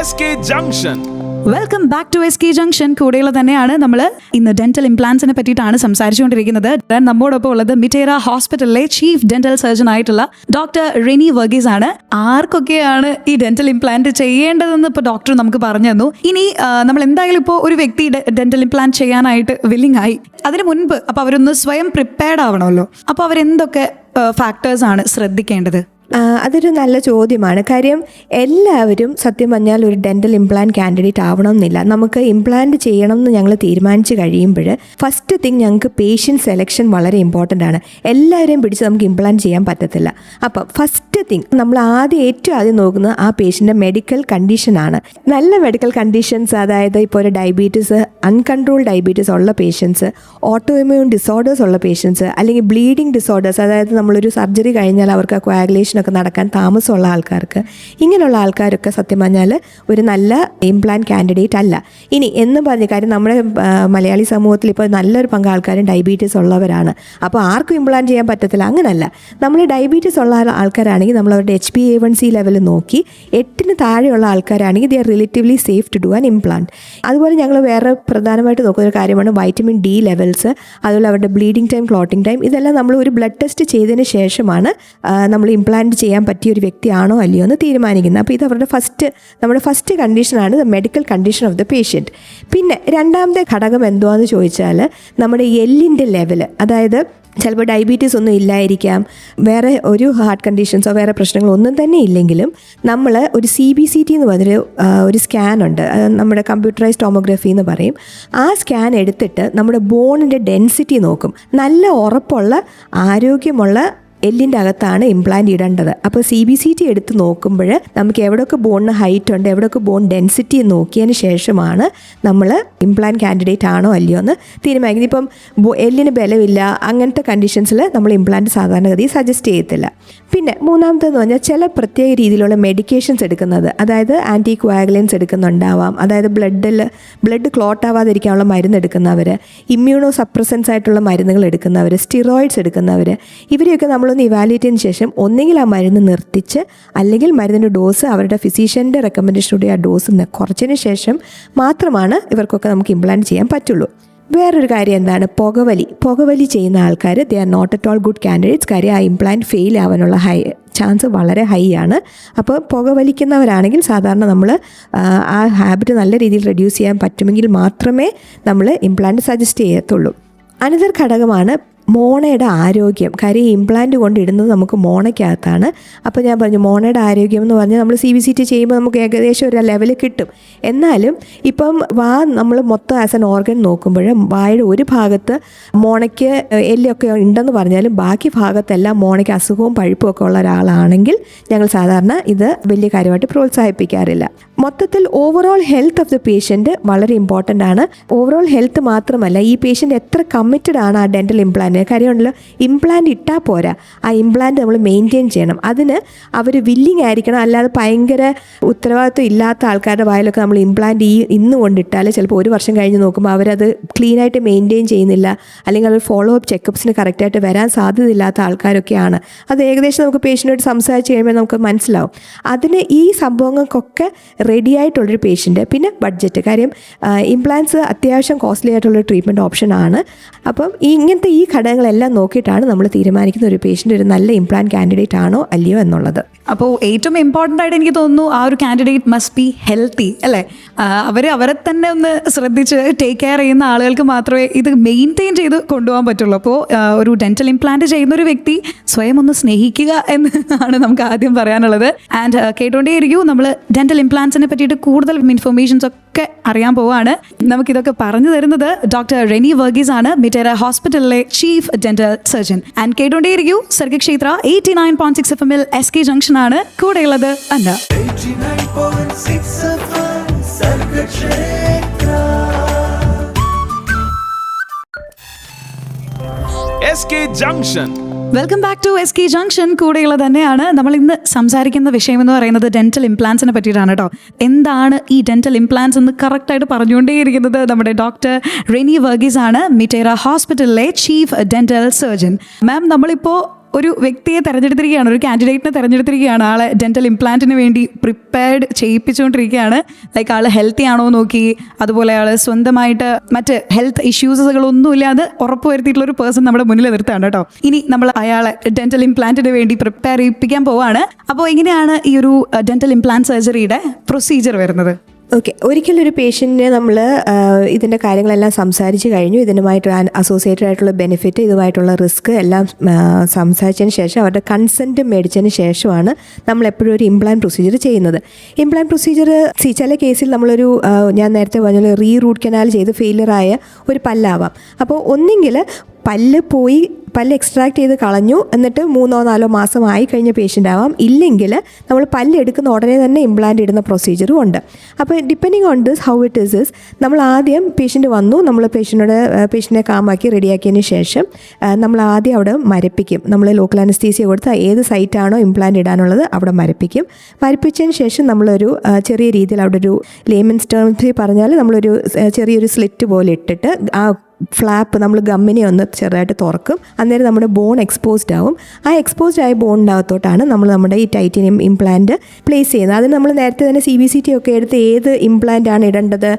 SK Junction.
Welcome back to SK junction. കൂടെയുള്ള തന്നെയാണ് നമ്മൾ ഇന്ന് ഡെന്റൽ ഇംപ്ലാന്റ്സിനെ പറ്റിയിട്ടാണ് സംസാരിച്ചുകൊണ്ടിരിക്കുന്നത്. നമ്മോടൊപ്പം ഉള്ളത് മിറ്റേറ ഹോസ്പിറ്റലിലെ ചീഫ് ഡെന്റൽ സർജൻ ആയിട്ടുള്ള ഡോക്ടർ റെനി വർഗീസ് ആണ്. ആർക്കൊക്കെയാണ് ഈ ഡെന്റൽ ഇംപ്ലാന്റ് ചെയ്യേണ്ടതെന്ന് ഇപ്പോൾ ഡോക്ടർ നമുക്ക് പറഞ്ഞു തന്നു. ഇനി നമ്മൾ എന്തായാലും ഇപ്പോൾ ഒരു വ്യക്തി ഡെന്റൽ ഇംപ്ലാന്റ് ചെയ്യാനായിട്ട് വില്ലിംഗ് ആയി, അതിന് മുൻപ് അപ്പോൾ അവരൊന്ന് സ്വയം പ്രിപ്പയർഡ് ആവണമല്ലോ. അപ്പോൾ അവരെന്തൊക്കെ ഫാക്ടേഴ്സ് ആണ് ശ്രദ്ധിക്കേണ്ടത്?
അതൊരു നല്ല ചോദ്യമാണ്. കാര്യം എല്ലാവരും സത്യം പറഞ്ഞാൽ ഒരു ഡെൻ്റൽ ഇംപ്ലാന്റ് കാൻഡിഡേറ്റ് ആവണമെന്നില്ല. നമുക്ക് ഇംപ്ലാന്റ് ചെയ്യണം എന്ന് ഞങ്ങൾ തീരുമാനിച്ച് കഴിയുമ്പോൾ ഫസ്റ്റ് തിങ് ഞങ്ങൾക്ക് പേഷ്യൻ്റ് സെലക്ഷൻ വളരെ ഇമ്പോർട്ടൻ്റ് ആണ്. എല്ലാവരെയും പിടിച്ച് നമുക്ക് ഇംപ്ലാന്റ് ചെയ്യാൻ പറ്റത്തില്ല. അപ്പം ഫസ്റ്റ് തിങ് നമ്മൾ ഏറ്റവും ആദ്യം നോക്കുന്നത് ആ പേഷ്യൻ്റെ മെഡിക്കൽ കണ്ടീഷനാണ്. നല്ല മെഡിക്കൽ കണ്ടീഷൻസ്, അതായത് ഇപ്പോൾ ഒരു ഡയബറ്റീസ്, അൺകൺട്രോൾ ഡയബറ്റീസ് ഉള്ള പേഷ്യൻസ്, ഓട്ടോഇമ്മ്യൂൺ ഡിസോർഡേഴ്സ് ഉള്ള പേഷ്യൻസ്, അല്ലെങ്കിൽ ബ്ലീഡിങ് ഡിസോർഡേഴ്സ്, അതായത് നമ്മളൊരു സർജറി കഴിഞ്ഞാൽ അവർക്ക് കോയാഗുലേഷനൊക്കെ നടക്കാൻ താമസമുള്ള ആൾക്കാർക്ക്, ഇങ്ങനെയുള്ള ആൾക്കാരൊക്കെ സത്യം പറഞ്ഞാൽ ഒരു നല്ല ഇംപ്ലാന്റ് കാൻഡിഡേറ്റ് അല്ല. ഇനി എന്ന് പറഞ്ഞ കാര്യം നമ്മുടെ മലയാളി സമൂഹത്തിൽ ഇപ്പോൾ നല്ലൊരു പങ്ക് ആൾക്കാരും ഡയബറ്റീസ് ഉള്ളവരാണ്. അപ്പോൾ ആർക്കും ഇംപ്ലാന്റ് ചെയ്യാൻ പറ്റത്തില്ല, അങ്ങനല്ല. നമ്മൾ ഡയബറ്റീസ് ഉള്ള ആൾക്കാരാണെങ്കിൽ നമ്മൾ അവരുടെ HbA1c ലെവൽ നോക്കി 8 താഴെയുള്ള ആൾക്കാരാണെങ്കിൽ they are relatively safe to do an implant. അതുപോലെ ഞങ്ങൾ വേറെ പ്രധാനമായിട്ട് നോക്കുന്ന ഒരു കാര്യമാണ് വൈറ്റമിൻ D ലെവൽസ്, അതുപോലെ അവരുടെ ബ്ലീഡിംഗ് ടൈം, ക്ലോട്ടിംഗ് ടൈം. ഇതെല്ലാം നമ്മൾ ഒരു ബ്ലഡ് ടെസ്റ്റ് ചെയ്തതിന് ശേഷമാണ് നമ്മൾ ഇംപ്ലാന്റ് ചെയ്യാൻ പറ്റിയ ഒരു വ്യക്തിയാണോ അല്ലയോ എന്ന് തീരുമാനിക്കുന്നത്. അപ്പോൾ ഇത് അവരുടെ നമ്മുടെ ഫസ്റ്റ് കണ്ടീഷനാണ്, the medical condition of the patient. പിന്നെ രണ്ടാമത്തെ ഘടകം എന്തുവാന്ന് ചോദിച്ചാൽ നമ്മുടെ എല്ലിൻ്റെ ലെവൽ, അതായത് ചിലപ്പോൾ ഡയബറ്റീസ് ഒന്നും ഇല്ലായിരിക്കാം, വേറെ ഒരു ഹാർട്ട് കണ്ടീഷൻസോ വേറെ പ്രശ്നങ്ങളോ ഒന്നും തന്നെ ഇല്ലെങ്കിലും നമ്മൾ ഒരു CBCT എന്ന് പറഞ്ഞൊരു ഒരു സ്കാനുണ്ട്, നമ്മുടെ കമ്പ്യൂട്ടറൈസ്ഡ് ടോമോഗ്രഫി എന്ന് പറയും. ആ സ്കാൻ എടുത്തിട്ട് നമ്മുടെ ബോണിൻ്റെ ഡെൻസിറ്റി നോക്കും. നല്ല ഉറപ്പുള്ള ആരോഗ്യമുള്ള എല്ലിൻ്റെ അകത്താണ് ഇംപ്ലാന്റ് ഇടേണ്ടത്. അപ്പോൾ CBCT എടുത്ത് നോക്കുമ്പോൾ നമുക്ക് എവിടെയൊക്കെ ബോണിന് ഹൈറ്റ് ഉണ്ട്, എവിടെയൊക്കെ ബോൺ ഡെൻസിറ്റി നോക്കിയതിന് ശേഷമാണ് നമ്മൾ ഇംപ്ലാന്റ് കാൻഡിഡേറ്റ് ആണോ അല്ലയോ എന്ന് തീരുമാനിക്കുന്നത്. ഇപ്പം എല്ലിന് ബലമില്ല, അങ്ങനത്തെ കണ്ടീഷൻസിൽ നമ്മൾ ഇംപ്ലാന്റ് സാധാരണഗതി സജസ്റ്റ് ചെയ്യത്തില്ല. പിന്നെ മൂന്നാമത്തെന്ന് പറഞ്ഞാൽ ചില പ്രത്യേക രീതിയിലുള്ള മെഡിക്കേഷൻസ് എടുക്കുന്നത്, അതായത് ആൻറ്റി കോയാഗുലൻസ് എടുക്കുന്നുണ്ടാവാം, അതായത് ബ്ലഡ് ക്ലോട്ട് ആവാതിരിക്കാനുള്ള മരുന്ന് എടുക്കുന്നവർ, ഇമ്മ്യൂണോ സപ്രസൻസ് ആയിട്ടുള്ള മരുന്നുകൾ എടുക്കുന്നവർ, സ്റ്റിറോയിഡ്സ് എടുക്കുന്നവർ, ഇവരെയൊക്കെ നമ്മളൊന്ന് ഇവാലുവേറ്റ് ചെയ്തതിന് ശേഷം ഒന്നെങ്കിൽ ആ മരുന്ന് നിർത്തിച്ച്, അല്ലെങ്കിൽ മരുന്നിൻ്റെ ഡോസ് അവരുടെ ഫിസിഷ്യൻ്റെ റെക്കമെൻഡേഷനോടെ ആ ഡോസ് കുറച്ചതിന് ശേഷം മാത്രമാണ് ഇവർക്കൊക്കെ നമുക്ക് ഇംപ്ലാന്റ് ചെയ്യാൻ പറ്റുള്ളൂ. വേറൊരു കാര്യം എന്താണ്, പുകവലി ചെയ്യുന്ന ആൾക്കാർ they are not at all good candidates. കാര്യം ആ ഇംപ്ലാന്റ് ഫെയിൽ ആവാനുള്ള ചാൻസ് വളരെ ഹൈ ആണ്. അപ്പോൾ പുകവലിക്കുന്നവരാണെങ്കിൽ സാധാരണ നമ്മൾ ആ ഹാബിറ്റ് നല്ല രീതിയിൽ റെഡ്യൂസ് ചെയ്യാൻ പറ്റുമെങ്കിൽ മാത്രമേ നമ്മൾ ഇംപ്ലാന്റ് സജസ്റ്റ് ചെയ്യത്തുള്ളൂ. അനദർ ഘടകമാണ് മോണയുടെ ആരോഗ്യം. കാര്യം ഇംപ്ലാന്റ് കൊണ്ടിടുന്നത് നമുക്ക് മോണയ്ക്കകത്താണ്. അപ്പോൾ ഞാൻ പറഞ്ഞു മോണയുടെ ആരോഗ്യം എന്ന് പറഞ്ഞാൽ നമ്മൾ CBCT ചെയ്യുമ്പോൾ നമുക്ക് ഏകദേശം ഒരു ലെവൽ കിട്ടും. എന്നാലും ഇപ്പം നമ്മൾ മൊത്തം ആസ് എൻ ഓർഗൻ നോക്കുമ്പോൾ വായുടെ ഒരു ഭാഗത്ത് മോണയ്ക്ക് എല്ലൊക്കെ ഉണ്ടെന്ന് പറഞ്ഞാലും ബാക്കി ഭാഗത്തെല്ലാം മോണയ്ക്ക് അസുഖവും പഴുപ്പും ഒക്കെ ഉള്ള ഒരാളാണെങ്കിൽ ഞങ്ങൾ സാധാരണ ഇത് വലിയ കാര്യമായിട്ട് പ്രോത്സാഹിപ്പിക്കാറില്ല. മൊത്തത്തിൽ overall health of the patient വളരെ ഇമ്പോർട്ടൻ്റ് ആണ്. ഓവറോൾ ഹെൽത്ത് മാത്രമല്ല, ഈ പേഷ്യൻ്റ് എത്ര കമ്മിറ്റഡ് ആണ് ആ ഡെൻ്റൽ ഇംപ്ലാന്റ്. കാര്യമുണ്ടല്ലോ, ഇംപ്ലാന്റ് ഇട്ടാൽ പോരാ, ആ ഇംപ്ലാന്റ് നമ്മൾ മെയിൻറ്റെയിൻ ചെയ്യണം. അതിന് അവർ വില്ലിങ് ആയിരിക്കണം. അല്ലാതെ ഭയങ്കര ഉത്തരവാദിത്വം ഇല്ലാത്ത ആൾക്കാരുടെ വായിലൊക്കെ നമ്മൾ ഇംപ്ലാന്റ് ഇന്ന് കൊണ്ടിട്ടാൽ ചിലപ്പോൾ ഒരു വർഷം കഴിഞ്ഞ് നോക്കുമ്പോൾ അവരത് ക്ലീനായിട്ട് മെയിൻറ്റെയിൻ ചെയ്യുന്നില്ല, അല്ലെങ്കിൽ അവർ ഫോളോ അപ്പ് ചെക്കപ്സിന് കറക്റ്റായിട്ട് വരാൻ സാധ്യതയില്ലാത്ത ആൾക്കാരൊക്കെയാണ്. അത് ഏകദേശം നമുക്ക് പേഷ്യൻ്റോട് സംസാരിച്ച് കഴിയുമ്പോൾ നമുക്ക് മനസ്സിലാവും. അതിന് ഈ സംഭവങ്ങൾക്കൊക്കെ റെഡി ആയിട്ടുള്ളൊരു പേഷ്യൻ്റ്. പിന്നെ ബഡ്ജറ്റ്, കാര്യം ഇംപ്ലാന്റ്സ് അത്യാവശ്യം കോസ്റ്റ്ലി ആയിട്ടുള്ളൊരു ട്രീറ്റ്മെൻറ്റ് ഓപ്ഷനാണ്. അപ്പം ഇങ്ങനത്തെ ഈ ഘടകങ്ങളെല്ലാം നോക്കിയിട്ടാണ് നമ്മൾ തീരുമാനിക്കുന്ന ഒരു പേഷ്യൻ്റ് ഒരു നല്ല ഇംപ്ലാന്റ് കാൻഡിഡേറ്റ് ആണോ അല്ലയോ എന്നുള്ളത്.
അപ്പോൾ ഏറ്റവും ഇമ്പോർട്ടൻ്റ് ആയിട്ട് എനിക്ക് തോന്നുന്നു ആ ഒരു കാൻഡിഡേറ്റ് മസ്റ്റ് ബി ഹെൽത്തി അല്ലേ. അവരെ തന്നെ ഒന്ന് ശ്രദ്ധിച്ച് ടേക്ക് കെയർ ചെയ്യുന്ന ആളുകൾക്ക് മാത്രമേ ഇത് മെയിൻറ്റെയിൻ ചെയ്ത് കൊണ്ടുപോകാൻ പറ്റുള്ളൂ. അപ്പോൾ ഒരു ഡെന്റൽ ഇംപ്ലാന്റ് ചെയ്യുന്ന ഒരു വ്യക്തി സ്വയം ഒന്ന് സ്നേഹിക്കുക എന്നാണ് നമുക്ക് ആദ്യം പറയാനുള്ളത്. ആൻഡ് കേട്ടുകൊണ്ടേയിരിക്കും, നമ്മൾ ഡെന്റൽ ഇംപ്ലാന്റ്സിനെ പറ്റിയിട്ട് കൂടുതൽ ഇൻഫർമേഷൻസ് ഒക്കെ അറിയാൻ പോവാണ്. നമുക്കിതൊക്കെ പറഞ്ഞു തരുന്നത് ഡോക്ടർ റെനി വർഗീസ് ആണ്, മിറ്റേര ഹോസ്പിറ്റലിലെ ചീഫ് ഡെന്റൽ സർജൻ. ആൻഡ് കേട്ടുകൊണ്ടേയിരിക്കും സർഗക്ഷേത്ര 89.6 FM SK ജംഗ്ഷൻ ആണ്. കൂടെയുള്ളത് Anna
89.6 FM Sargakshetra.
SK junction.
Welcome back to SK junction. കൂടെയുള്ളത് തന്നെയാണ്. നമ്മൾ ഇന്ന് സംസാരിക്കുന്ന വിഷയം എന്ന് പറയുന്നത് ഡെന്റൽ ഇംപ്ലാന്റ്സിനെ പറ്റിയിട്ടാണ് കേട്ടോ. എന്താണ് ഈ ഡെന്റൽ ഇംപ്ലാന്റ്സ് എന്ന് കറക്റ്റായിട്ട് പറഞ്ഞുകൊണ്ടേയിരിക്കുന്നത് നമ്മുടെ ഡോക്ടർ റെനി വർഗീസ് ആണ്, മിറ്റേര ഹോസ്പിറ്റലിലെ ചീഫ് ഡെന്റൽ സർജൻ. മാം, നമ്മളിപ്പോൾ ഒരു വ്യക്തിയെ തിരഞ്ഞെടുത്തിരിക്കുകയാണ്, ഒരു കാൻഡിഡേറ്റിനെ തിരഞ്ഞെടുത്തിരിക്കുകയാണ്. ആളെ ഡെന്റൽ ഇംപ്ലാന്റിന് വേണ്ടി പ്രിപ്പയർഡ് ചെയ്യിപ്പിച്ചുകൊണ്ടിരിക്കുകയാണ്. ലൈക്ക് ആൾ ഹെൽത്തി ആണോ നോക്കി, അതുപോലെ ആൾ സ്വന്തമായിട്ട് മറ്റ് ഹെൽത്ത് ഇഷ്യൂസുകളൊന്നും ഇല്ലാതെ ഉറപ്പുവരുത്തിയിട്ടുള്ള ഒരു പേഴ്സൺ നമ്മുടെ മുന്നിൽ നിർത്തുകയാണ് കേട്ടോ. ഇനി നമ്മൾ അയാളെ ഡെന്റൽ ഇംപ്ലാന്റിന് വേണ്ടി പ്രിപ്പയർ ചെയ്യിപ്പിക്കാൻ പോവാണ്. അപ്പോൾ എങ്ങനെയാണ് ഈ ഒരു ഡെന്റൽ ഇംപ്ലാന്റ് സർജറിയുടെ പ്രൊസീജിയർ വരുന്നത്?
ഓക്കെ, ഒരിക്കലൊരു പേഷ്യൻറ്റിനെ നമ്മൾ ഇതിൻ്റെ കാര്യങ്ങളെല്ലാം സംസാരിച്ച് കഴിഞ്ഞു, ഇതിനുമായിട്ട് അസോസിയേറ്റഡ് ആയിട്ടുള്ള ബെനിഫിറ്റ്, ഇതുമായിട്ടുള്ള റിസ്ക് എല്ലാം സംസാരിച്ചതിന് ശേഷം അവരുടെ കൺസെൻറ്റ് മേടിച്ചതിന് ശേഷമാണ് നമ്മൾ എപ്പോഴും ഒരു ഇംപ്ലാന്റ് പ്രൊസീജിയർ ചെയ്യുന്നത്. ഇംപ്ലാന്റ് പ്രൊസീജിയർ ചില കേസിൽ നമ്മളൊരു ഞാൻ നേരത്തെ പറഞ്ഞ റൂട്ട് കനാൽ ചെയ്ത് ഫെയിലിയറായ ഒരു പല്ലാവാം. അപ്പോൾ ഒന്നെങ്കിൽ പല്ല് എക്സ്ട്രാക്ട് ചെയ്ത് കളഞ്ഞു എന്നിട്ട് 3-4 മാസം ആയി കഴിഞ്ഞ പേഷ്യൻ്റ് ആവാം, ഇല്ലെങ്കിൽ നമ്മൾ പല്ല് എടുക്കുന്ന ഉടനെ തന്നെ ഇംപ്ലാന്റ് ഇടുന്ന പ്രൊസീജിയറും ഉണ്ട്. അപ്പോൾ depending on this how it is നമ്മൾ ആദ്യം പേഷ്യൻ്റ് വന്നു, നമ്മൾ പേഷ്യൻറ്റിനെ കാമാക്കി റെഡിയാക്കിയതിന് ശേഷം നമ്മൾ ആദ്യം അവിടെ മരപ്പിക്കും. നമ്മൾ ലോക്കൽ അനസ്തീസിയ കൊടുത്ത് ഏത് സൈറ്റാണോ ഇംപ്ലാന്റ് ഇടാനുള്ളത് അവിടെ മരപ്പിക്കും. മരപ്പിച്ചതിന് ശേഷം നമ്മളൊരു ചെറിയ രീതിയിൽ അവിടെ ഒരു ലേമൻസ് ടേംസിൽ പറഞ്ഞാൽ നമ്മളൊരു ചെറിയൊരു സ്ലിറ്റ് പോലെ ഇട്ടിട്ട് ആ ഫ്ലാപ്പ് നമ്മൾ ഗമ്മിനെ ഒന്ന് ചെറുതായിട്ട് തുറക്കും. അന്നേരം നമ്മുടെ ബോൺ എക്സ്പോസ്ഡ് ആവും. ആ എക്സ്പോസ്ഡ് ആയ ബോണിനകത്തോട്ടാണ് നമ്മൾ നമ്മുടെ ഈ ടൈറ്റേനിയം ഇംപ്ലാന്റ് പ്ലേസ് ചെയ്യുന്നത്. അതിന് നമ്മൾ നേരത്തെ തന്നെ CBCT ഒക്കെ എടുത്ത് ഏത് ഇംപ്ലാന്റ് ആണ് ഇടേണ്ടത്,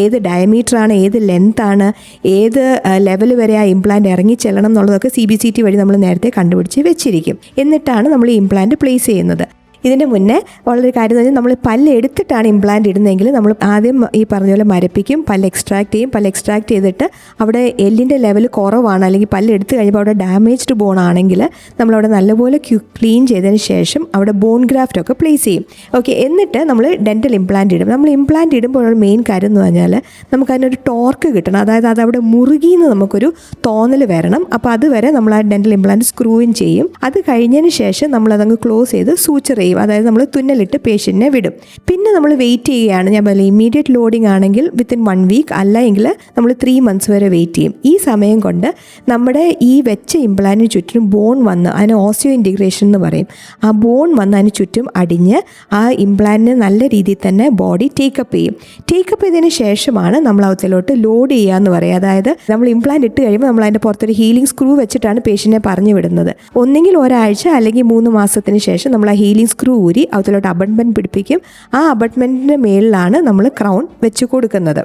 ഏത് ഡയമീറ്ററാണ്, ഏത് ലെങ്താണ്, ഏത് ലെവൽ വരെ ആ ഇംപ്ലാന്റ് ഇറങ്ങി ചെല്ലണം എന്നുള്ളതൊക്കെ CBCT വഴി നമ്മൾ നേരത്തെ കണ്ടുപിടിച്ച് വെച്ചിരിക്കും. എന്നിട്ടാണ് നമ്മൾ ഈ ഇംപ്ലാന്റ് പ്ലേസ് ചെയ്യുന്നത്. ഇതിൻ്റെ മുന്നേ വളരെ കാര്യം എന്ന് പറഞ്ഞാൽ നമ്മൾ പല്ല് എടുത്തിട്ടാണ് ഇംപ്ലാന്റ് ഇടുന്നതെങ്കിൽ നമ്മൾ ആദ്യം ഈ പറഞ്ഞ പോലെ മരപ്പിക്കും, പല്ല് എക്സ്ട്രാക്ട് ചെയ്യും. പല്ല് എക്സ്ട്രാക്ട് ചെയ്തിട്ട് അവിടെ എല്ലിൻ്റെ ലെവൽ കുറവാണ് അല്ലെങ്കിൽ പല്ല് എടുത്തു കഴിയുമ്പോൾ അവിടെ ഡാമേജ്ഡ് ബോൺ ആണെങ്കിൽ നമ്മളവിടെ നല്ലപോലെ ക്ലീൻ ചെയ്തതിന് ശേഷം അവിടെ ബോൺ ഗ്രാഫ്റ്റ് ഒക്കെ പ്ലേസ് ചെയ്യും. ഓക്കെ, എന്നിട്ട് നമ്മൾ ഡെൻ്റൽ ഇംപ്ലാന്റ് ഇടും. നമ്മൾ ഇംപ്ലാന്റ് ഇടുമ്പോൾ മെയിൻ കാര്യം എന്ന് പറഞ്ഞാൽ നമുക്ക് അതിനൊരു ടോർക്ക് കിട്ടണം. അതായത് അത് അവിടെ മുറുകിയെന്ന് നമുക്കൊരു തോന്നൽ വരണം. അപ്പോൾ അതുവരെ നമ്മൾ ആ ഡെൻ്റൽ ഇംപ്ലാന്റ് സ്ക്രൂയിൻ ചെയ്യും. അത് കഴിഞ്ഞതിന് ശേഷം നമ്മളതങ്ങ് ക്ലോസ് ചെയ്ത് സൂച്ചർ ചെയ്യും. അതായത് നമ്മൾ തുന്നലിട്ട് പേഷ്യൻറ്റിനെ വിടും. പിന്നെ നമ്മൾ വെയിറ്റ് ചെയ്യുകയാണ്. ഞാൻ പറഞ്ഞില്ല, ഇമ്മീഡിയറ്റ് ലോഡിംഗ് ആണെങ്കിൽ വിത്തിൻ 1 വീക്ക്, അല്ലെങ്കിൽ നമ്മൾ 3 മന്ത്സ് വരെ വെയിറ്റ് ചെയ്യും. ഈ സമയം കൊണ്ട് നമ്മുടെ ഈ വെച്ച ഇംപ്ലാന്റിന് ചുറ്റും ബോൺ വന്ന്, അതിന് ഓസിയോ ഇൻറ്റിഗ്രേഷൻ എന്ന് പറയും, ആ ബോൺ വന്ന് അതിന് ചുറ്റും അടിഞ്ഞ് ആ ഇംപ്ലാന്റിനെ നല്ല രീതിയിൽ തന്നെ ബോഡി ടേക്കപ്പ് ചെയ്യും. ടേക്കപ്പ് ചെയ്തതിന് ശേഷമാണ് നമ്മൾ അവത്തിലോട്ട് ലോഡ് ചെയ്യുക എന്ന് പറയുക. അതായത് നമ്മൾ ഇംപ്ലാന്റ് ഇട്ട് കഴിയുമ്പോൾ നമ്മൾ അതിൻ്റെ പുറത്തൊരു ഹീലിംഗ് സ്ക്രൂ വെച്ചിട്ടാണ് പേഷ്യൻറ്റിനെ പറഞ്ഞു വിടുന്നത്. ഒന്നെങ്കിൽ ഒരാഴ്ച അല്ലെങ്കിൽ 3 മാസത്തിന് ശേഷം നമ്മൾ ആ ഹീലിംഗ് സ്ക്രൂ ഊരി അതിലോട്ട് അബട്ട്മെൻറ്റ് പിടിപ്പിക്കും. ആ അബട്ട്മെൻറ്റിൻ്റെ മേളിലാണ് നമ്മൾ ക്രൗൺ വെച്ച് കൊടുക്കുന്നത്.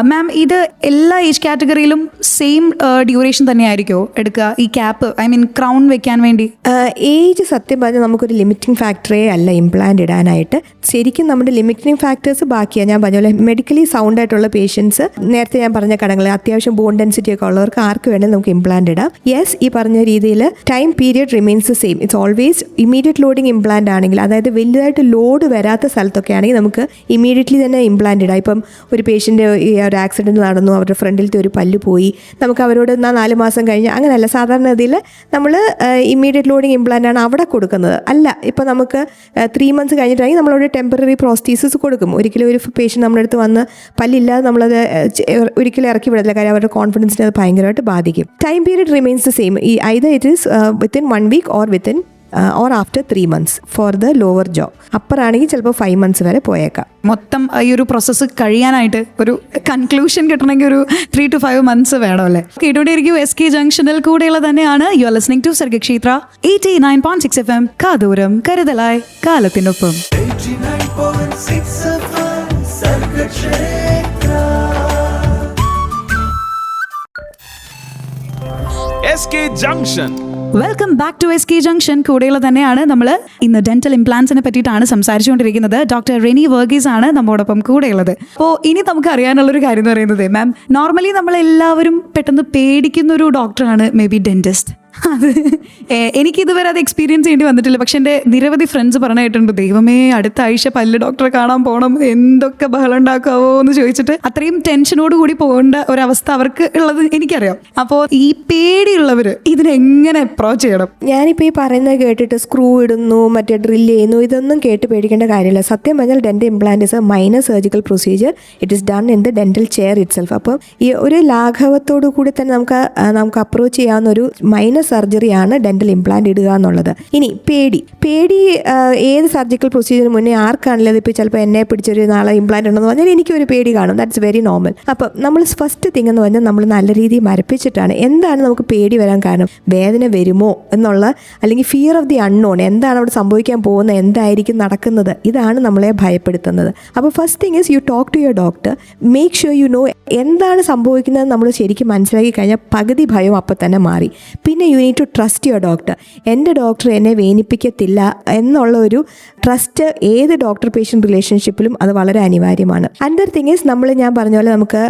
മാം, ഇത് എല്ലാ ഏജ് കാറ്റഗറിയിലും സെയിം ഡ്യൂറേഷൻ തന്നെയായിരിക്കുമോ എടുക്കുക ഈ ക്യാപ്പ്, ഐ മീൻ ക്രൗൺ വെക്കാൻ വേണ്ടി?
ഏജ് സത്യം പറഞ്ഞാൽ നമുക്കൊരു ലിമിറ്റിംഗ് ഫാക്ടറേ അല്ല ഇംപ്ലാന്റ് ഇടാനായിട്ട്. ശരിക്കും നമ്മുടെ ലിമിറ്റിംഗ് ഫാക്ടേഴ്സ് ബാക്കിയാണ്. ഞാൻ പറഞ്ഞ പോലെ മെഡിക്കലി സൗണ്ട് ആയിട്ടുള്ള പേഷ്യൻസ്, നേരത്തെ ഞാൻ പറഞ്ഞ ഘടകങ്ങൾ, അത്യാവശ്യം ബോൺ ഡെൻസിറ്റി ഒക്കെ ഉള്ളവർക്ക് ആർക്ക് വേണമെങ്കിൽ നമുക്ക് ഇംപ്ലാന്റ് ഇടാം. യെസ്, ഈ പറഞ്ഞ രീതിയിൽ time period remains same. It's always immediate loading implant ആണെങ്കിൽ, അതായത് വലുതായിട്ട് ലോഡ് വരാത്ത സ്ഥലത്തൊക്കെ ആണെങ്കിൽ നമുക്ക് ഇമീഡിയറ്റ്ലി തന്നെ ഇംപ്ലാന്റ് ഇടാം. ഇപ്പം ഒരു പേഷ്യൻ്റ് ഒരു ആക്സിഡൻറ്റ് നടന്നു, അവരുടെ ഫ്രണ്ടിലത്തെ ഒരു പല്ല് പോയി, നമുക്ക് അവരോട് 4 മാസം കഴിഞ്ഞ്, അങ്ങനെയല്ല. സാധാരണഗതിയിൽ നമ്മൾ ഇമ്മീഡിയറ്റ് ലോഡിങ് ഇംപ്ലാന്റ് ആണ് അവിടെ കൊടുക്കുന്നത്. അല്ല, ഇപ്പോൾ നമുക്ക് 3 മന്ത്സ് കഴിഞ്ഞിട്ടാണെങ്കിൽ നമ്മളവിടെ ടെമ്പററി പ്രോസ്റ്റീസസ് കൊടുക്കും. ഒരിക്കലും ഒരു പേഷ്യൻ്റ് നമ്മുടെ അടുത്ത് വന്ന് പല്ലില്ലാതെ നമ്മളത് ഒരിക്കലും ഇറക്കി വിടത്തില്ല, കാര്യം അവരുടെ കോൺഫിഡൻസിനെ അത് ഭയങ്കരമായിട്ട് ബാധിക്കും. Time period remains the same. ഈ either it is within 1 week or after 3 months for the lower jaw. അപ്പറാണെങ്കിൽ ചിലപ്പോൾ 5 മന്ത്സ് വരെ പോയേക്കാം.
മൊത്തം ഈ ഒരു പ്രോസസ്സ് കഴിയാനായിട്ട് ഒരു കൺക്ലൂഷൻ കിട്ടണമെങ്കിൽ ഒരു 3 to 5 മന്ത്സ് വേണം അല്ലേ? കേട്ടോണ്ടിരിക്കും SK ജംഗ്ഷനിൽ കൂടെയുള്ള തന്നെയാണ്. You are listening to Sargakshetra 89.6 FM. കാതൂരം കരുതലായി കാലത്തിനൊപ്പം.
89.6 FM Sargakshetra.
SK junction.
Welcome back to SK junction. കൂടെയുള്ള തന്നെയാണ് നമ്മൾ ഇന്ന് ഡെന്റൽ ഇംപ്ലാന്റ്സിനെ പറ്റിയിട്ടാണ് സംസാരിച്ചുകൊണ്ടിരിക്കുന്നത്. ഡോക്ടർ റെനി വർഗീസ് ആണ് നമ്മോടൊപ്പം കൂടെയുള്ളത്. അപ്പോൾ ഇനി നമുക്ക് അറിയാനുള്ളൊരു കാര്യം എന്ന് പറയുന്നത്, മാം, നോർമലി നമ്മളെല്ലാവരും പെട്ടെന്ന് പേടിക്കുന്ന ഒരു ഡോക്ടറാണ് മേ ബി ഡെന്റിസ്റ്റ്. അത് എനിക്കിതുവരെ അത് എക്സ്പീരിയൻസ് ചെയ്യേണ്ടി വന്നിട്ടില്ല. പക്ഷെ എൻ്റെ നിരവധി ഫ്രണ്ട്സ് പറഞ്ഞു കേട്ടിട്ടുണ്ട്, ദൈവമേ അടുത്ത ആഴ്ച പല്ല് ഡോക്ടറെ കാണാൻ പോകണം, എന്തൊക്കെ ബഹളം ഉണ്ടാക്കാവോ എന്ന് ചോദിച്ചിട്ട് അത്രയും ടെൻഷനോട് കൂടി പോകേണ്ട ഒരവസ്ഥ അവർക്ക് ഉള്ളത് എനിക്കറിയാം. അപ്പോൾ ഈ പേടിയുള്ളവർ ഇതിനെങ്ങനെ അപ്രോച്ച് ചെയ്യണം?
ഞാനിപ്പോൾ ഈ പറയുന്നത് കേട്ടിട്ട് സ്ക്രൂ ഇടുന്നു, മറ്റേ ഡ്രില്ല് ചെയ്യുന്നു, ഇതൊന്നും കേട്ട് പേടിക്കേണ്ട കാര്യമില്ല. സത്യം പറഞ്ഞാൽ dental implant is A minor surgical procedure. It is done in the dental chair it self. അപ്പം ഈ ഒരു ലാഘവത്തോടു കൂടി തന്നെ നമുക്ക് അപ്രോച്ച് ചെയ്യാവുന്ന ഒരു മൈനർ സർജറിയാണ് ഡെന്റൽ ഇംപ്ലാന്റ് ഇടുക എന്നുള്ളത്. ഇനി പേടി ഏത് സർജിക്കൽ പ്രൊസീജിയറിന് മുന്നേ ആർക്കാണല്ലോ, ഇപ്പോൾ ചിലപ്പോൾ എന്നെ പിടിച്ചൊരു നാളെ ഇംപ്ലാന്റ് ഉണ്ടെന്ന് പറഞ്ഞാൽ എനിക്കൊരു പേടി കാണും. That's very normal. അപ്പം നമ്മൾ ഫസ്റ്റ് തിങ് എന്ന് പറഞ്ഞാൽ നമ്മൾ നല്ല രീതിയിൽ മരപ്പിച്ചിട്ടാണ്. എന്താണ് നമുക്ക് പേടി വരാൻ കാരണം? വേദന വരുമോ എന്നുള്ള, അല്ലെങ്കിൽ ഫിയർ ഓഫ് ദി അൺനോൺ, എന്താണ് അവിടെ സംഭവിക്കാൻ പോകുന്നത്, എന്തായിരിക്കും നടക്കുന്നത്, ഇതാണ് നമ്മളെ ഭയപ്പെടുത്തുന്നത്. അപ്പോൾ first thing is you talk to your doctor, make sure you know എന്താണ് സംഭവിക്കുന്നത് നമ്മൾ ശരിക്കും മനസ്സിലാക്കി കഴിഞ്ഞാൽ പകുതി ഭയം അപ്പം തന്നെ മാറി. പിന്നെ you need to trust your doctor. എൻ്റെ ഡോക്ടർ എന്നെ വേദനിപ്പിക്കത്തില്ല എന്നുള്ള ഒരു ട്രസ്റ്റ് ഏത് ഡോക്ടർ പേഷ്യൻ്റ് റിലേഷൻഷിപ്പിലും അത് വളരെ അനിവാര്യമാണ്. അനദർ തിങ് ഈസ് ഞാൻ പറഞ്ഞ പോലെ നമുക്ക്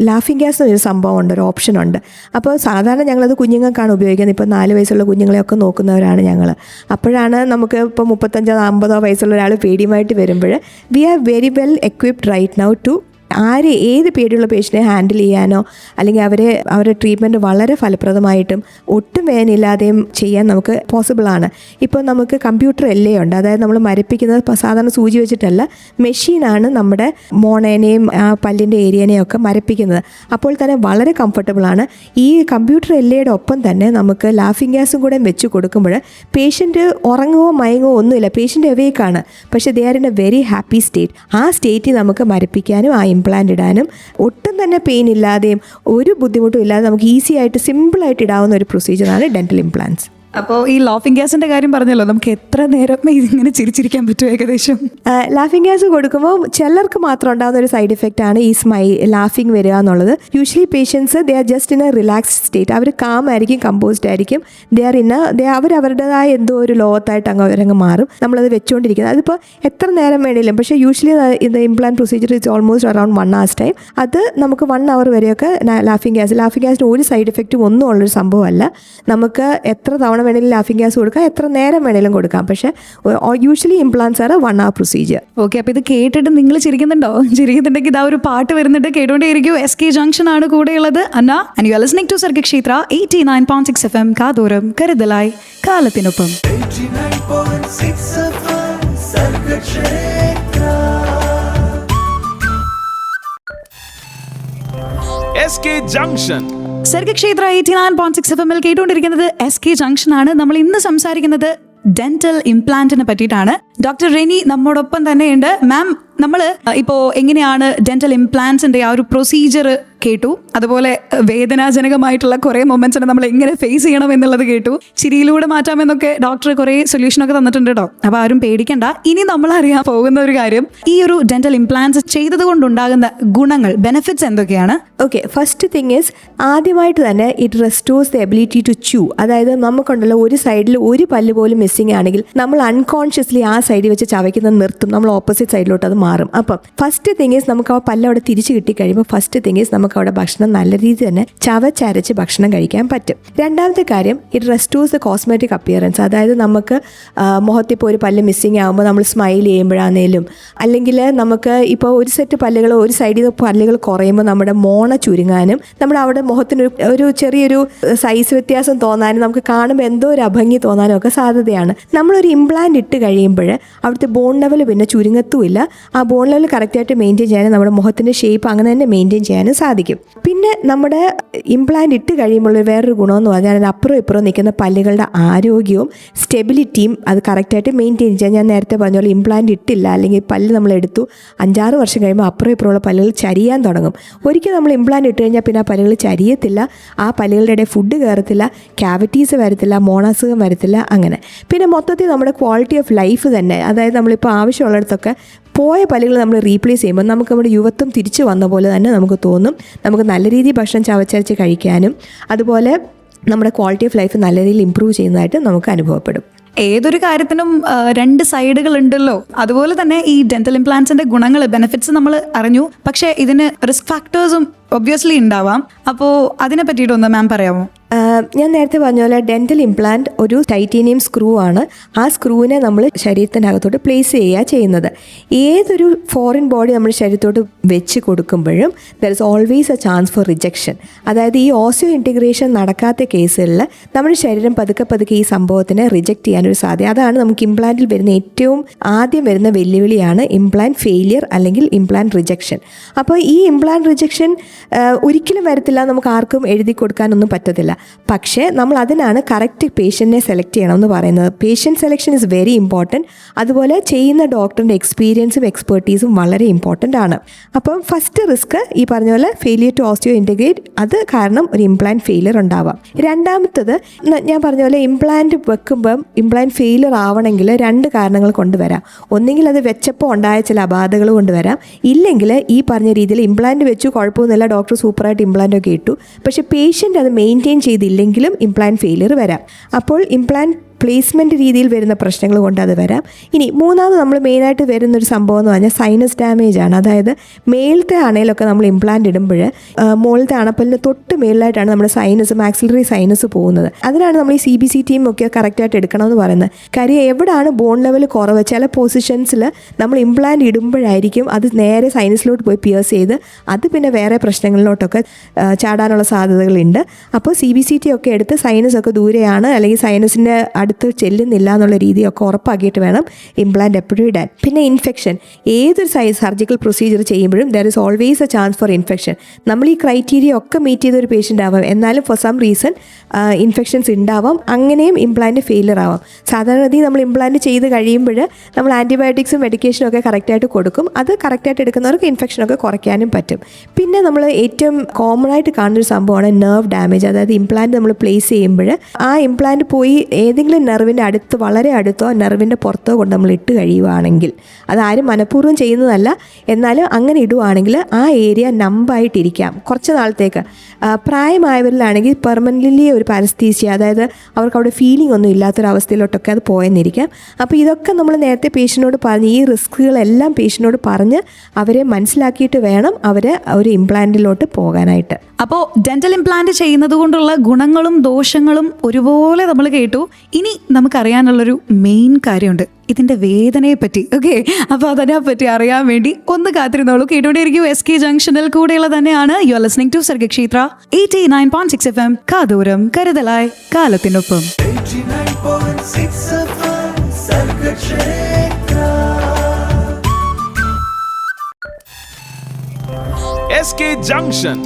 ലാഫിംഗ് ഗ്യാസ് എന്നൊരു സംഭവം ഉണ്ട്, ഒരു ഓപ്ഷൻ ഉണ്ട്. അപ്പോൾ സാധാരണ ഞങ്ങളത് കുഞ്ഞുങ്ങൾക്കാണ് ഉപയോഗിക്കുന്നത്. ഇപ്പോൾ 4 വയസ്സുള്ള കുഞ്ഞുങ്ങളെയൊക്കെ നോക്കുന്നവരാണ് ഞങ്ങൾ. അപ്പോഴാണ് നമുക്ക് ഇപ്പോൾ 35-50 വയസ്സുള്ള ഒരാൾ പേടിയുമായിട്ട് വരുമ്പോൾ we are very well equipped right now to ഏത് പേടിയുള്ള പേഷ്യൻറ്റിനെ ഹാൻഡിൽ ചെയ്യാനോ അല്ലെങ്കിൽ അവരുടെ ട്രീറ്റ്മെൻറ്റ് വളരെ ഫലപ്രദമായിട്ടും ഒട്ടും വേദനയില്ലാതെയും ചെയ്യാൻ നമുക്ക് പോസിബിളാണ്. ഇപ്പോൾ നമുക്ക് കമ്പ്യൂട്ടർ എല്ലേ ഉണ്ട്, അതായത് നമ്മൾ മരപ്പിക്കുന്നത് സാധാരണ സൂചി വെച്ചിട്ടല്ല, മെഷീനാണ് നമ്മുടെ മോണേനെയും പല്ലിൻ്റെ ഏരിയനെയും ഒക്കെ മരപ്പിക്കുന്നത്. അപ്പോൾ തന്നെ വളരെ കംഫർട്ടബിളാണ്. ഈ കമ്പ്യൂട്ടർ എല്ലയുടെ ഒപ്പം തന്നെ നമുക്ക് ലാഫിംഗ് ഗ്യാസും കൂടെ വെച്ച് കൊടുക്കുമ്പോൾ പേഷ്യൻറ്റ് ഉറങ്ങുവോ മയങ്ങുവോ ഒന്നുമില്ല, പേഷ്യൻ്റ് എവേക്കാണ്, പക്ഷേ they are in A very happy state. ആ സ്റ്റേറ്റിൽ നമുക്ക് മരപ്പിക്കാനും ഇംപ്ലാന്റ് ഇടാനും ഒട്ടും തന്നെ പെയിൻ ഇല്ലാതെയും ഒരു ബുദ്ധിമുട്ടും ഇല്ലാതെ നമുക്ക് ഈസി ആയിട്ട് സിമ്പിളായിട്ട് ഇടാവുന്ന ഒരു പ്രൊസീജിയറാണ് ഡെന്റൽ ഇംപ്ലാന്റ്സ്.
അപ്പോൾ ഈ ലാഫിംഗ് ഗ്യാസിന്റെ കാര്യം പറഞ്ഞല്ലോ, നമുക്ക് എത്ര നേരം ഇതിങ്ങനെ ചിരിച്ചിരിക്കാൻ പറ്റും ഏകദേശം?
ലാഫിംഗ് ഗ്യാസ് കൊടുക്കുമ്പോൾ ചിലർക്ക് മാത്രം ഉണ്ടാകുന്ന ഒരു സൈഡ് ഇഫക്റ്റ് ആണ് ഈ ലാഫിംഗ് വരിക എന്നുള്ളത്. Usually patients they are just in a relaxed state. അവർ കാം ആയിരിക്കും, കമ്പോസ്ഡ് ആയിരിക്കും, അവരവരുടേതായ എന്തോ ഒരു ലോകത്തായിട്ട് അവരങ്ങ് മാറും. നമ്മളത് വെച്ചുകൊണ്ടിരിക്കുന്നത് അതിപ്പോൾ എത്ര നേരം വേണമെങ്കിലും. പക്ഷേ യൂഷ്വലി ഇത് implant procedure it's almost around 1 hour's time. അത് നമുക്ക് 1 hour വരെയൊക്കെ ലാഫിംഗ് ഗ്യാസിന് ഒരു സൈഡ് ഇഫക്റ്റും ഒന്നും ഉള്ളൊരു സംഭവമല്ല. നമുക്ക് എത്ര തവണ വേണമെങ്കിലും ലാഫിംഗ് ഗ്യാസ് കൊടുക്കാം, എത്ര നേരം വേണമെങ്കിലും കൊടുക്കാം. പക്ഷേ യൂഷ്വലി ഇംപ്ലാന്റ്സ് ആണ് 1 hour പ്രൊസീജിയർ.
ഓക്കെ, അപ്പോൾ ഇത് കേട്ടിട്ട് നിങ്ങൾ ചിരിക്കുന്നുണ്ടോ? ചിരിക്കുന്നുണ്ടെങ്കിൽ ഇതാ ഒരു പാട്ട് വരുന്നുണ്ട്, കേട്ടോണ്ടേയിരിക്കും. SK ജംഗ്ഷൻ ആണ് കൂടെയുള്ളത്. Anna and you are listening to Sargakshetra 89.6 FM. കാതോരം കരുതലായി കാലത്തിനൊപ്പം.
89.6 FM Sargakshetra.
SK junction.
Sargakshetra 89.6 FM കേട്ടുകൊണ്ടിരിക്കുന്നത് SK ജംഗ്ഷൻ ആണ്. നമ്മൾ ഇന്ന് സംസാരിക്കുന്നത് ഡെന്റൽ ഇംപ്ലാന്റിനെ പറ്റിയിട്ടാണ്. ഡോക്ടർ റെനി നമ്മോടൊപ്പം തന്നെയുണ്ട്. മാം, നമ്മൾ ഇപ്പോൾ എങ്ങനെയാണ് ഡെന്റൽ ഇംപ്ലാന്റ്സിന്റെ ആ ഒരു പ്രൊസീജിയർ കേട്ടു, അതുപോലെ വേദനാജനകമായിട്ടുള്ള കുറേ മൊമെന്റ്സിനെ നമ്മൾ എങ്ങനെ ഫേസ് ചെയ്യണം എന്നുള്ളത് കേട്ടു. ചിരിയിലൂടെ മാറ്റാമെന്നൊക്കെ ഡോക്ടർ കുറേ സൊല്യൂഷനൊക്കെ തന്നിട്ടുണ്ട് കേട്ടോ. അപ്പോൾ ആരും പേടിക്കണ്ട. ഇനി നമ്മൾ അറിയാൻ പോകുന്ന ഒരു കാര്യം, ഈ ഒരു ഡെന്റൽ ഇംപ്ലാന്റ്സ് ചെയ്തത് കൊണ്ടുണ്ടാകുന്ന ഗുണങ്ങൾ, ബെനിഫിറ്റ്സ് എന്തൊക്കെയാണ്?
ഓക്കെ, ഫസ്റ്റ് തിങ് ഈസ് ആദ്യമായിട്ട് തന്നെ it restores the ability to chew. അതായത് നമുക്കുണ്ടല്ലോ ഒരു സൈഡിൽ ഒരു പല്ല് പോലും മിസ്സിംഗ് ആണെങ്കിൽ നമ്മൾ അൺകോൺഷ്യസ്ലി ആ സൈഡിൽ വെച്ച് ചവയ്ക്കുന്നത് നിർത്തും, നമ്മൾ ഓപ്പോസിറ്റ് സൈഡിലോട്ട് അത് മാറും. അപ്പം ഫസ്റ്റ് തിങ് ഈസ് നമുക്ക് ആ പല്ല് അവിടെ തിരിച്ച് കിട്ടിക്കഴിയുമ്പോൾ ഫസ്റ്റ് തിങ് ഈസ് നമുക്ക് അവിടെ ഭക്ഷണം നല്ല രീതിയിൽ തന്നെ ചവച്ചരച്ച് ഭക്ഷണം കഴിക്കാൻ പറ്റും. രണ്ടാമത്തെ കാര്യം, it restores the cosmetic appearance. അതായത് നമുക്ക് മുഖത്തിപ്പോൾ ഒരു പല്ല് മിസ്സിംഗ് ആകുമ്പോൾ നമ്മൾ സ്മൈൽ ചെയ്യുമ്പോഴാണേലും, അല്ലെങ്കിൽ നമുക്ക് ഇപ്പോൾ ഒരു സെറ്റ് പല്ലുകൾ ഒരു സൈഡിൽ നിന്ന് പല്ലുകൾ കുറയുമ്പോൾ നമ്മുടെ മോണ ചുരുങ്ങാനും നമ്മുടെ അവിടെ മുഖത്തിന് ഒരു ചെറിയൊരു സൈസ് വ്യത്യാസം തോന്നാനും നമുക്ക് കാണുമ്പോൾ എന്തോ ഒരു അഭംഗി തോന്നാനും ഒക്കെ സാധ്യതയാണ്. നമ്മളൊരു ഇംപ്ലാന്റ് ഇട്ട് കഴിയുമ്പോൾ അവിടുത്തെ ബോൺ ലെവൽ പിന്നെ ചുരുങ്ങത്തുമില്ല. ആ ബോൺ ലെവൽ കറക്റ്റായിട്ട് മെയിൻറ്റെയിൻ ചെയ്യാനും നമ്മുടെ മുഖത്തിൻ്റെ ഷേപ്പ് അങ്ങനെ തന്നെ മെയിൻറ്റെയിൻ ചെയ്യാനും സാധിക്കും. പിന്നെ നമ്മുടെ ഇംപ്ലാന്റ് ഇട്ട് കഴിയുമ്പോൾ വേറൊരു ഗുണമെന്ന് പറഞ്ഞാൽ അപ്പുറം ഇപ്പുറം നിൽക്കുന്ന പല്ലുകളുടെ ആരോഗ്യവും സ്റ്റെബിലിറ്റിയും അത് കറക്റ്റായിട്ട് മെയിൻറ്റെയിൻ ചെയ്യാൻ. ഞാൻ നേരത്തെ പറഞ്ഞ പോലെ ഇംപ്ലാന്റ് ഇട്ടില്ല അല്ലെങ്കിൽ പല്ല് നമ്മളെടുത്തു 5-6 വർഷം കഴിയുമ്പോൾ അപ്പുറം ഇപ്പുറമുള്ള പല്ലുകൾ ചരിയാൻ തുടങ്ങും. ഒരിക്കലും നമ്മൾ ഇംപ്ലാന്റ് ഇട്ട് കഴിഞ്ഞാൽ പിന്നെ ആ പല്ലുകൾ ചരിയത്തില്ല, ആ പല്ലുകളുടെ ഇടയിൽ ഫുഡ് കയറത്തില്ല, ക്യാവിറ്റീസ് വരത്തില്ല, മോണാസുഖം വരത്തില്ല. അങ്ങനെ പിന്നെ മൊത്തത്തിൽ നമ്മുടെ ക്വാളിറ്റി ഓഫ് ലൈഫ് തന്നെ, അതായത് നമ്മളിപ്പോൾ ആവശ്യമുള്ളിടത്തൊക്കെ പോയ പല്ലുകൾ നമ്മൾ റീപ്ലേസ് ചെയ്യുമ്പോൾ നമുക്ക് നമ്മുടെ യുവത്വം തിരിച്ചു വന്ന പോലെ തന്നെ നമുക്ക് തോന്നും. നമുക്ക് നല്ല രീതിയിൽ ഭക്ഷണം ചവച്ചരച്ച് കഴിക്കാനും അതുപോലെ നമ്മുടെ ക്വാളിറ്റി ഓഫ് ലൈഫ് നല്ല രീതിയിൽ ഇമ്പ്രൂവ് ചെയ്യുന്നതായിട്ട് നമുക്ക് അനുഭവപ്പെടും.
ഏതൊരു കാര്യത്തിനും 2 സൈഡുകൾ ഉണ്ടല്ലോ. അതുപോലെ തന്നെ ഈ ഡെന്റൽ ഇംപ്ലാന്റ്സിന്റെ ഗുണങ്ങൾ, ബെനിഫിറ്റ്സ് നമ്മൾ അറിഞ്ഞു. പക്ഷേ ഇതിന് റിസ്ക് ഫാക്ടേഴ്സും ഒബ്വിയസ്ലി ഉണ്ടാവാം. അപ്പോൾ അതിനെ പറ്റിയിട്ടൊന്ന് മാം പറയാമോ?
ഞാൻ നേരത്തെ പറഞ്ഞ പോലെ ഡെന്റൽ ഇംപ്ലാന്റ് ഒരു ടൈറ്റേനിയം സ്ക്രൂ ആണ്. ആ സ്ക്രൂവിനെ നമ്മൾ ശരീരത്തിൻ്റെ അകത്തോട്ട് പ്ലേസ് ചെയ്യുന്നത്. ഏതൊരു ഫോറിൻ ബോഡി നമ്മൾ ശരീരത്തോട്ട് വെച്ച് കൊടുക്കുമ്പോഴും there is always a chance for rejection. അതായത് ഈ ഓസിയോ ഇൻറ്റിഗ്രേഷൻ നടക്കാത്ത കേസുകളിൽ നമ്മുടെ ശരീരം പതുക്കെ ഈ സംഭവത്തിനെ റിജക്റ്റ് ചെയ്യാനൊരു സാധ്യത. അതാണ് നമുക്ക് ഇംപ്ലാന്റിൽ വരുന്ന ഏറ്റവും ആദ്യം വരുന്ന വെല്ലുവിളിയാണ് ഇംപ്ലാന്റ് ഫെയിലിയർ അല്ലെങ്കിൽ ഇംപ്ലാന്റ് റിജക്ഷൻ. അപ്പോൾ ഈ ഇംപ്ലാന്റ് റിജക്ഷൻ ഒരിക്കലും വരത്തില്ല, നമുക്ക് ആർക്കും എഴുതി കൊടുക്കാനൊന്നും പറ്റത്തില്ല. പക്ഷേ നമ്മൾ അതിനാണ് കറക്റ്റ് പേഷ്യൻറ്റിനെ സെലക്ട് ചെയ്യണമെന്ന് പറയുന്നത്. Patient selection is very important. അതുപോലെ ചെയ്യുന്ന ഡോക്ടറിൻ്റെ എക്സ്പീരിയൻസും എക്സ്പെർട്ടീസും വളരെ ഇമ്പോർട്ടൻ്റ് ആണ്. അപ്പം ഫസ്റ്റ് റിസ്ക് ഈ പറഞ്ഞ പോലെ ഫെയിലിയർ ടു ഓസ്റ്റിയോ ഇൻറ്റഗ്രേറ്റ്, അത് കാരണം ഒരു ഇംപ്ലാന്റ് ഫെയിലിയർ ഉണ്ടാവാം. രണ്ടാമത്തത് ഞാൻ പറഞ്ഞ പോലെ ഇംപ്ലാന്റ് വെക്കുമ്പം ഇംപ്ലാന്റ് ഫെയിലിയർ ആവണമെങ്കിൽ 2 കാരണങ്ങൾ കൊണ്ടുവരാം. ഒന്നെങ്കിൽ അത് വെച്ചപ്പോൾ ഉണ്ടായ ചില അപാധകൾ കൊണ്ടുവരാം, ഇല്ലെങ്കിൽ ഈ പറഞ്ഞ രീതിയിൽ ഇംപ്ലാന്റ് വെച്ചു കുഴപ്പമൊന്നുമില്ല, ഡോക്ടർ സൂപ്പറായിട്ട് ഇംപ്ലാന്റ് ഒക്കെ ഇട്ടു, പക്ഷേ പേഷ്യൻ്റ് അത് മെയിൻറ്റെയിൻ ചെയ്തില്ല ഇല്ലെങ്കിലും ഇംപ്ലാന്റ് ഫെയിലിയർ വരാം. അപ്പോൾ ഇംപ്ലാന്റ് പ്ലേസ്മെൻറ്റ് രീതിയിൽ വരുന്ന പ്രശ്നങ്ങൾ കൊണ്ട് അത് വരാം. ഇനി മൂന്നാമത് നമ്മൾ മെയിനായിട്ട് വരുന്നൊരു സംഭവം എന്ന് പറഞ്ഞാൽ സൈനസ് ഡാമേജ് ആണ്. അതായത് മേലത്തെ അണയിലൊക്കെ നമ്മൾ ഇംപ്ലാന്റ് ഇടുമ്പോൾ മുകളിലത്തെ അണപ്പല്ലിന് തൊട്ട് മേളിലായിട്ടാണ് നമ്മുടെ സൈനസ് മാക്സിലറി സൈനസ് പോകുന്നത്. അതിനാണ് നമ്മൾ ഈ CBCT ഒക്കെ കറക്റ്റായിട്ട് എടുക്കണമെന്ന് പറയുന്നത്. കാര്യം എവിടെയാണ് ബോൺ ലെവൽ കുറവ്, ചില പൊസിഷൻസിൽ നമ്മൾ ഇംപ്ലാന്റ് ഇടുമ്പോഴായിരിക്കും അത് നേരെ സൈനസിലോട്ട് പോയി പിയേഴ്സ് ചെയ്ത് അത് പിന്നെ വേറെ പ്രശ്നങ്ങളിലോട്ടൊക്കെ ചാടാനുള്ള സാധ്യതകളുണ്ട്. അപ്പോൾ CBCT ഒക്കെ എടുത്ത് സൈനസ് ഒക്കെ ദൂരെയാണ് അല്ലെങ്കിൽ സൈനസിൻ്റെ അടുത്ത് ചെല്ലുന്നില്ല എന്നുള്ള രീതിയൊക്കെ ഉറപ്പാക്കിയിട്ട് വേണം ഇംപ്ലാന്റ് എപ്പോഴും ഇടാൻ. പിന്നെ ഇൻഫെക്ഷൻ, ഏതൊരു സർജിക്കൽ പ്രൊസീജിയർ ചെയ്യുമ്പോഴും there is always a chance four infection. നമ്മൾ ഈ ക്രൈറ്റീരിയ ഒക്കെ മീറ്റ് ചെയ്ത ഒരു പേഷ്യൻ്റ് ആവാം, എന്നാലും ഫോർ സം റീസൺ ഇൻഫെക്ഷൻസ് ഉണ്ടാവാം, അങ്ങനെയും ഇംപ്ലാന്റ് ഫെയിലിയർ ആവാം. സാധാരണഗതി നമ്മൾ ഇംപ്ലാന്റ് ചെയ്ത് കഴിയുമ്പോൾ നമ്മൾ ആൻറ്റിബയോട്ടിക്സും മെഡിക്കേഷനും ഒക്കെ കറക്റ്റായിട്ട് കൊടുക്കും. അത് കറക്റ്റായിട്ട് എടുക്കുന്നവർക്ക് ഇൻഫെക്ഷനൊക്കെ കുറയ്ക്കാനും പറ്റും. പിന്നെ നമ്മൾ ഏറ്റവും കോമൺ ആയിട്ട് കാണുന്നൊരു സംഭവമാണ് നെർവ് ഡാമേജ്. അതായത് ഇംപ്ലാന്റ് നമ്മൾ പ്ലേസ് ചെയ്യുമ്പോൾ ആ ഇംപ്ലാന്റ് പോയി ഏതെങ്കിലും നെർവിൻ്റെ അടുത്ത് വളരെ അടുത്തോ നെർവിൻ്റെ പുറത്തോ കൊണ്ട് നമ്മൾ ഇട്ട് കഴിയുവാണെങ്കിൽ, അതാരും മനഃപൂർവ്വം ചെയ്യുന്നതല്ല, എന്നാലും അങ്ങനെ ഇടുവാണെങ്കിൽ ആ ഏരിയ നമ്പായിട്ടിരിക്കാം കുറച്ച് നാളത്തേക്ക്. പ്രായമായവരിലാണെങ്കിൽ പെർമനൻ്റ്ലി ഒരു പാരസ്തീസിയ, അതായത് അവർക്ക് അവിടെ ഫീലിംഗ് ഒന്നും ഇല്ലാത്തൊരവസ്ഥയിലോട്ടൊക്കെ അത് പോയെന്നിരിക്കാം. അപ്പോൾ ഇതൊക്കെ നമ്മൾ നേരത്തെ പേഷ്യൻറ്റിനോട് പറഞ്ഞ് ഈ റിസ്കുകളെല്ലാം പേഷ്യൻറ്റിനോട് പറഞ്ഞ് അവരെ മനസ്സിലാക്കിയിട്ട് വേണം അവരെ ഒരു ഇംപ്ലാന്റിലോട്ട് പോകാനായിട്ട്.
അപ്പോൾ ഡെന്റൽ ഇംപ്ലാന്റ് ചെയ്യുന്നത് കൊണ്ടുള്ള ഗുണങ്ങളും ദോഷങ്ങളും ഒരുപോലെ നമ്മൾ കേട്ടു. ഇനി നമുക്കറിയാനുള്ളൊരു മെയിൻ കാര്യമുണ്ട്, ഇതിന്റെ വേദനയെ പറ്റി. ഓക്കെ, അപ്പോൾ അതിനെ പറ്റി അറിയാൻ വേണ്ടി ഒന്ന് കാത്തിരുന്നോളൂ. കേട്ടോണ്ടിരിക്കൂ SK ജംഗ്ഷനിൽ. കൂടെയുള്ള തന്നെയാണ് you are listening to Sargakshetra 89.6 FM. കാതൂരം കരുതലായി കാലത്തിനൊപ്പം.
89.6 FM Sargakshetra.
SK Junction.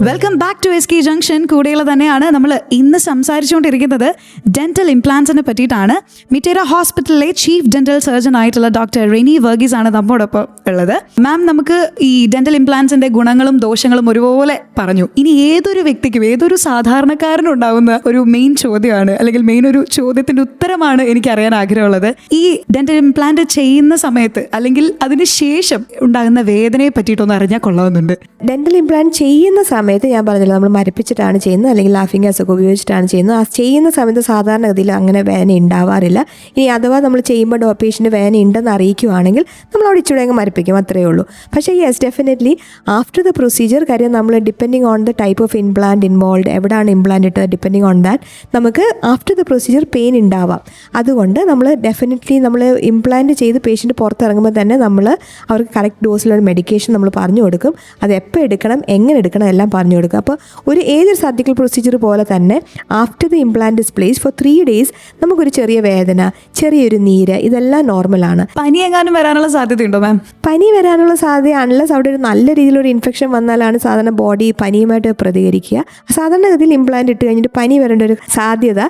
Welcome back to SK junction. കൂടെയുള്ള തന്നെയാണ് നമ്മൾ ഇന്ന് സംസാരിച്ചുകൊണ്ടിരിക്കുന്നത് ഡെന്റൽ ഇംപ്ലാന്റ്സിനെ പറ്റിയിട്ടാണ്. മിറ്റേര ഹോസ്പിറ്റലിലെ ചീഫ് ഡെന്റൽ സർജൻ ആയിട്ടുള്ള ഡോക്ടർ റെനി വർഗീസ് ആണ് നമ്മോടൊപ്പം ഉള്ളത്. മാം, നമുക്ക് ഈ ഡെന്റൽ ഇംപ്ലാന്റ്സിന്റെ ഗുണങ്ങളും ദോഷങ്ങളും ഒരുപോലെ പറഞ്ഞു. ഇനി ഏതൊരു വ്യക്തിക്കും ഏതൊരു സാധാരണക്കാരനും ഉണ്ടാവുന്ന ഒരു മെയിൻ ചോദ്യമാണ്, അല്ലെങ്കിൽ മെയിൻ ഒരു ചോദ്യത്തിന്റെ ഉത്തരമാണ് എനിക്ക് അറിയാൻ ആഗ്രഹമുള്ളത്. ഈ ഡെന്റൽ ഇംപ്ലാന്റ് ചെയ്യുന്ന സമയത്ത് അല്ലെങ്കിൽ അതിന് ശേഷം ഉണ്ടാകുന്ന വേദനയെ പറ്റിയിട്ടൊന്ന് അറിഞ്ഞാൽ കൊള്ളാവുന്നുണ്ട്.
ഡെന്റൽ ഇംപ്ലാന്റ് ചെയ്യുന്ന സമയത്ത് ഞാൻ പറഞ്ഞല്ലോ, നമ്മൾ മരപ്പിച്ചിട്ടാണ് ചെയ്യുന്നത് അല്ലെങ്കിൽ ലാഫിംഗ് ഗ്യാസ് ഒക്കെ ഉപയോഗിച്ചിട്ടാണ് ചെയ്യുന്നത്. ആ ചെയ്യുന്ന സമയത്ത് സാധാരണഗതിയിൽ അങ്ങനെ വേദന ഉണ്ടാവാറില്ല. ഇനി അഥവാ നമ്മൾ ചെയ്യുമ്പോൾ പേഷ്യൻ്റ് വേദന ഉണ്ടെന്ന് അറിയിക്കുകയാണെങ്കിൽ നമ്മൾ അവിടെ ഇച്ചിരി അങ്ങ് മരപ്പിക്കും, അത്രയേ ഉള്ളൂ. പക്ഷേ yes, definitely after the procedure, കാര്യം നമ്മൾ depending on the type of implant involve, എവിടെയാണ് ഇംപ്ലാന്റ് ഇട്ടത്, ഡിപ്പെൻഡിങ് ഓൺ ദാറ്റ് നമുക്ക് ആഫ്റ്റർ ദ പ്രൊസീജിയർ പെയിൻ ഉണ്ടാവാം. അതുകൊണ്ട് നമ്മൾ ഡെഫിനറ്റ്ലി നമ്മൾ ഇംപ്ലാന്റ് ചെയ്ത് പേഷ്യൻ്റ് പുറത്തിറങ്ങുമ്പോൾ തന്നെ നമ്മൾ അവർക്ക് കറക്റ്റ് ഡോസിലുള്ള മെഡിക്കേഷൻ നമ്മൾ പറഞ്ഞു കൊടുക്കും. അത് എപ്പോൾ എടുക്കണം, എങ്ങനെ എടുക്കണം എല്ലാം പറഞ്ഞു കൊടുക്കുക. അപ്പോൾ ഏതൊരു സർജിക്കൽ പ്രൊസീജിയർ പോലെ തന്നെ after the implant is place for 3 days നമുക്കൊരു ചെറിയ വേദന, ചെറിയൊരു നീര്, ഇതെല്ലാം നോർമലാണ്.
പനി എങ്ങാനും വരാനുള്ള സാധ്യതയുണ്ടോ മാം?
പനി വരാനുള്ള സാധ്യത അൺലെസ് അവിടെ ഒരു നല്ല രീതിയിലൊരു ഇൻഫെക്ഷൻ വന്നാലാണ് സാധാരണ ബോഡി പനിയുമായിട്ട് പ്രതികരിക്കുക. സാധാരണഗതിയിൽ ഇംപ്ലാന്റ് ഇട്ട് കഴിഞ്ഞിട്ട് പനി വരേണ്ട ഒരു സാധ്യത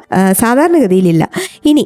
സാധാരണഗതിയിലില്ല. ഇനി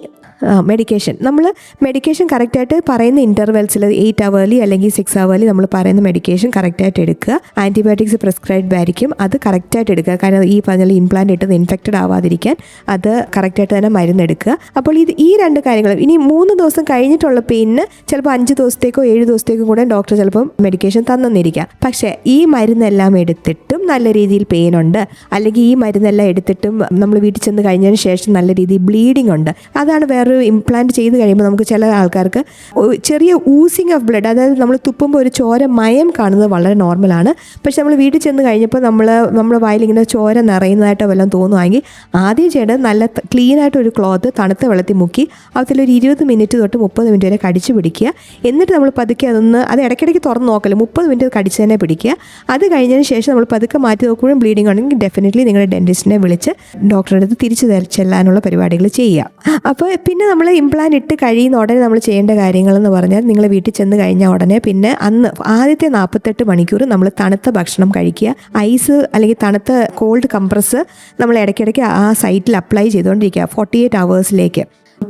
മെഡിക്കേഷൻ, നമ്മൾ മെഡിക്കേഷൻ കറക്റ്റായിട്ട് പറയുന്ന ഇൻ്റർവെൽസിൽ 8 hourly അല്ലെങ്കിൽ 6 hourly നമ്മൾ പറയുന്ന മെഡിക്കേഷൻ കറക്റ്റായിട്ട് എടുക്കുക. ആൻറ്റിബയോട്ടിക്സ് പ്രിസ്ക്രൈബ്ഡ് ആയിരിക്കും, അത് കറക്റ്റായിട്ട് എടുക്കുക. കാരണം ഈ പറഞ്ഞ ഇംപ്ലാന്റ് ഇട്ടത് ഇൻഫെക്റ്റഡ് ആവാതിരിക്കാൻ അത് കറക്റ്റായിട്ട് തന്നെ മരുന്നെടുക്കുക. അപ്പോൾ ഈ 2 കാര്യങ്ങൾ. ഇനി 3 ദിവസം കഴിഞ്ഞിട്ടുള്ള പെയിനിന് ചിലപ്പോൾ 5 ദിവസത്തേക്കോ 7 ദിവസത്തേക്കോ കൂടെ ഡോക്ടർ ചിലപ്പം മെഡിക്കേഷൻ തന്നിരിക്കാം. പക്ഷേ ഈ മരുന്നെല്ലാം എടുത്തിട്ടും നല്ല രീതിയിൽ പെയിൻ ഉണ്ട്, അല്ലെങ്കിൽ ഈ മരുന്നെല്ലാം എടുത്തിട്ടും നമ്മൾ വീട്ടിൽ ചെന്ന് കഴിഞ്ഞതിന് ശേഷം നല്ല രീതിയിൽ ബ്ലീഡിംഗ് ഉണ്ട്, അതാണ് വേറെ ഇംപ്ലാന്റ് ചെയ്ത് കഴിയുമ്പോൾ നമുക്ക് ചില ആൾക്കാർക്ക് ചെറിയ ഊസിങ് ഓഫ് ബ്ലഡ്, അതായത് നമ്മൾ തുപ്പുമ്പോൾ ഒരു ചോര മയം കാണുന്നത് വളരെ നോർമലാണ്. പക്ഷെ നമ്മൾ വീട്ടിൽ ചെന്ന് കഴിഞ്ഞപ്പോൾ നമ്മുടെ വായിൽ ഇങ്ങനെ ചോര നിറയുന്നതായിട്ടോ വല്ലതും തോന്നുവാണെങ്കിൽ ആദ്യം ചെയ്യേണ്ടത് നല്ല ക്ലീനായിട്ട് ഒരു ക്ലോത്ത് തണുത്ത വെള്ളത്തിൽ മുക്കി അതിലൊരു 20 മിനിറ്റ് തൊട്ട് 30 മിനിറ്റ് വരെ കടിച്ചു പിടിക്കുക. എന്നിട്ട് നമ്മൾ പതുക്കെ അത് ഇടയ്ക്കിടയ്ക്ക് തുറന്ന് നോക്കല്, 30 മിനിറ്റ് കടിച്ച് തന്നെ പിടിക്കുക. അത് കഴിഞ്ഞതിന് ശേഷം നമ്മൾ പതുക്കെ മാറ്റി നോക്കുമ്പോഴും ബ്ലീഡിംഗ് ഉണ്ടെങ്കിൽ ഡെഫിനറ്റ്ലി നിങ്ങളുടെ ഡെന്റിസ്റ്റിനെ വിളിച്ച് ഡോക്ടറുടെ അടുത്ത് തിരിച്ചു ചെല്ലാനുള്ള പരിപാടികൾ ചെയ്യുക. അപ്പോൾ പിന്നെ നമ്മൾ ഇംപ്ലാന്റ് ഇട്ട് കഴിയുന്ന ഉടനെ നമ്മൾ ചെയ്യേണ്ട കാര്യങ്ങളെന്ന് പറഞ്ഞാൽ, നിങ്ങൾ വീട്ടിൽ ചെന്ന് കഴിഞ്ഞാൽ ഉടനെ പിന്നെ ആദ്യത്തെ 48 മണിക്കൂർ നമ്മൾ തണുത്ത ഭക്ഷണം കഴിക്കുക. ഐസ് അല്ലെങ്കിൽ തണുത്ത കോൾഡ് കംപ്രസ് നമ്മൾ ഇടയ്ക്കിടയ്ക്ക് ആ സൈറ്റിൽ അപ്ലൈ ചെയ്തുകൊണ്ടിരിക്കുക 48 hours.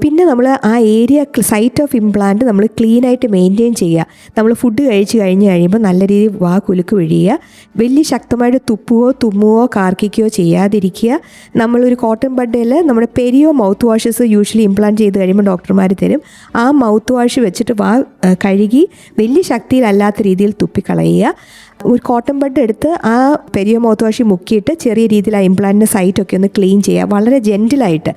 പിന്നെ നമ്മൾ ആ ഏരിയ സൈറ്റ് ഓഫ് ഇംപ്ലാന്റ് നമ്മൾ ക്ലീനായിട്ട് മെയിൻറ്റെയിൻ ചെയ്യുക. നമ്മൾ ഫുഡ് കഴിയുമ്പോൾ നല്ല രീതിയിൽ കുലുക്ക് പിഴിയുക. വലിയ ശക്തമായിട്ട് തുമ്മുവോ കാർക്കിക്കുകയോ ചെയ്യാതിരിക്കുക. നമ്മളൊരു കോട്ടൺ ബഡിൽ നമ്മുടെ പെരിയോ മൗത്ത് വാഷസ് യൂഷ്വലി ഇംപ്ലാന്റ് ചെയ്ത് കഴിയുമ്പോൾ ഡോക്ടർമാർ തരും. ആ മൗത്ത് വാഷ് വെച്ചിട്ട് കഴുകി വലിയ ശക്തിയിലല്ലാത്ത രീതിയിൽ തുപ്പിക്കളയുക. ഒരു കോട്ടൺ ബഡ് എടുത്ത് ആ പെരിയോ മൗത്ത് വാഷ് മുക്കിയിട്ട് ചെറിയ രീതിയിൽ ആ ഇംപ്ലാന്റിൻ്റെ സൈറ്റൊക്കെ ഒന്ന് ക്ലീൻ ചെയ്യുക. വളരെ ജെൻറ്റിലായിട്ട്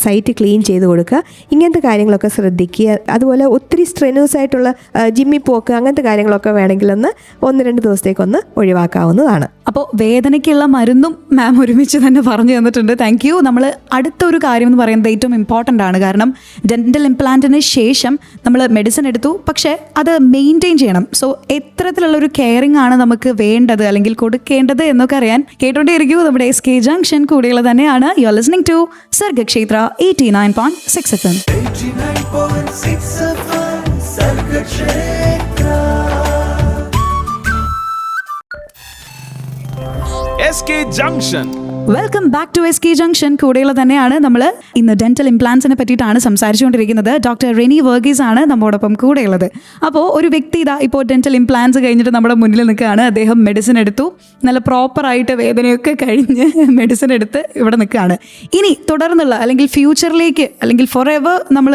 സൈറ്റ് ക്ലീൻ ചെയ്ത് കൊടുക്കുക. ഇങ്ങനത്തെ കാര്യങ്ങളൊക്കെ ശ്രദ്ധിക്കുക. അതുപോലെ ഒത്തിരി സ്ട്രെനേഴ്സ് ആയിട്ടുള്ള ജിമ്മിൽ പോക്ക് അങ്ങനത്തെ കാര്യങ്ങളൊക്കെ വേണമെങ്കിലൊന്ന് 1-2 ദിവസത്തേക്കൊന്ന് ഒഴിവാക്കാവുന്നതാണ്.
അപ്പോൾ വേദനയ്ക്കുള്ള മരുന്നും മാം ഒരുമിച്ച് തന്നെ പറഞ്ഞു തന്നിട്ടുണ്ട്. Thank you. നമ്മൾ അടുത്തൊരു കാര്യം എന്ന് പറയുന്നത് ഏറ്റവും ഇമ്പോർട്ടൻ്റ് ആണ്. കാരണം ഡെൻ്റൽ ഇംപ്ലാന്റിന് ശേഷം നമ്മൾ മെഡിസിൻ എടുത്തു, പക്ഷേ അത് മെയിൻറ്റെയിൻ ചെയ്യണം. സോ എത്തരത്തിലുള്ളൊരു കെയറിംഗ് ആണ് നമുക്ക് വേണ്ടത് അല്ലെങ്കിൽ കൊടുക്കേണ്ടത് എന്നൊക്കെ അറിയാൻ കേട്ടോണ്ടേയിരിക്കൂ. നമ്മുടെ SK ജംഗ്ഷൻ കൂടെയുള്ള തന്നെയാണ്. You are listening to Sargakshetra 89.6 FM.
89.6 FM Sargakshetra.
SK Junction.
Welcome back to SK junction. കൂടെയുള്ള തന്നെയാണ് നമ്മൾ ഇന്ന് ഡെന്റൽ ഇംപ്ലാന്റ്സിനെ പറ്റിയിട്ടാണ് സംസാരിച്ചുകൊണ്ടിരിക്കുന്നത്. ഡോക്ടർ റെനി വർഗീസ് ആണ് നമ്മോടൊപ്പം കൂടെയുള്ളത്. അപ്പോൾ ഒരു വ്യക്തി ഇതാ ഇപ്പോൾ ഡെന്റൽ ഇംപ്ലാന്റ്സ് കഴിഞ്ഞിട്ട് നമ്മുടെ മുന്നിൽ നിൽക്കുകയാണ്. അദ്ദേഹം മെഡിസിൻ എടുത്തു, നല്ല പ്രോപ്പറായിട്ട് വേദനയൊക്കെ കഴിഞ്ഞ് മെഡിസിൻ എടുത്ത് ഇവിടെ നിൽക്കുകയാണ്. ഇനി തുടർന്നുള്ള അല്ലെങ്കിൽ ഫ്യൂച്ചറിലേക്ക് അല്ലെങ്കിൽ ഫോർ എവർ നമ്മൾ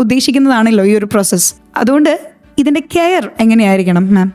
ഉദ്ദേശിക്കുന്നതാണല്ലോ ഈ ഒരു പ്രോസസ്സ്. അതുകൊണ്ട് ഇതിൻ്റെ കെയർ എങ്ങനെയായിരിക്കണം മാം?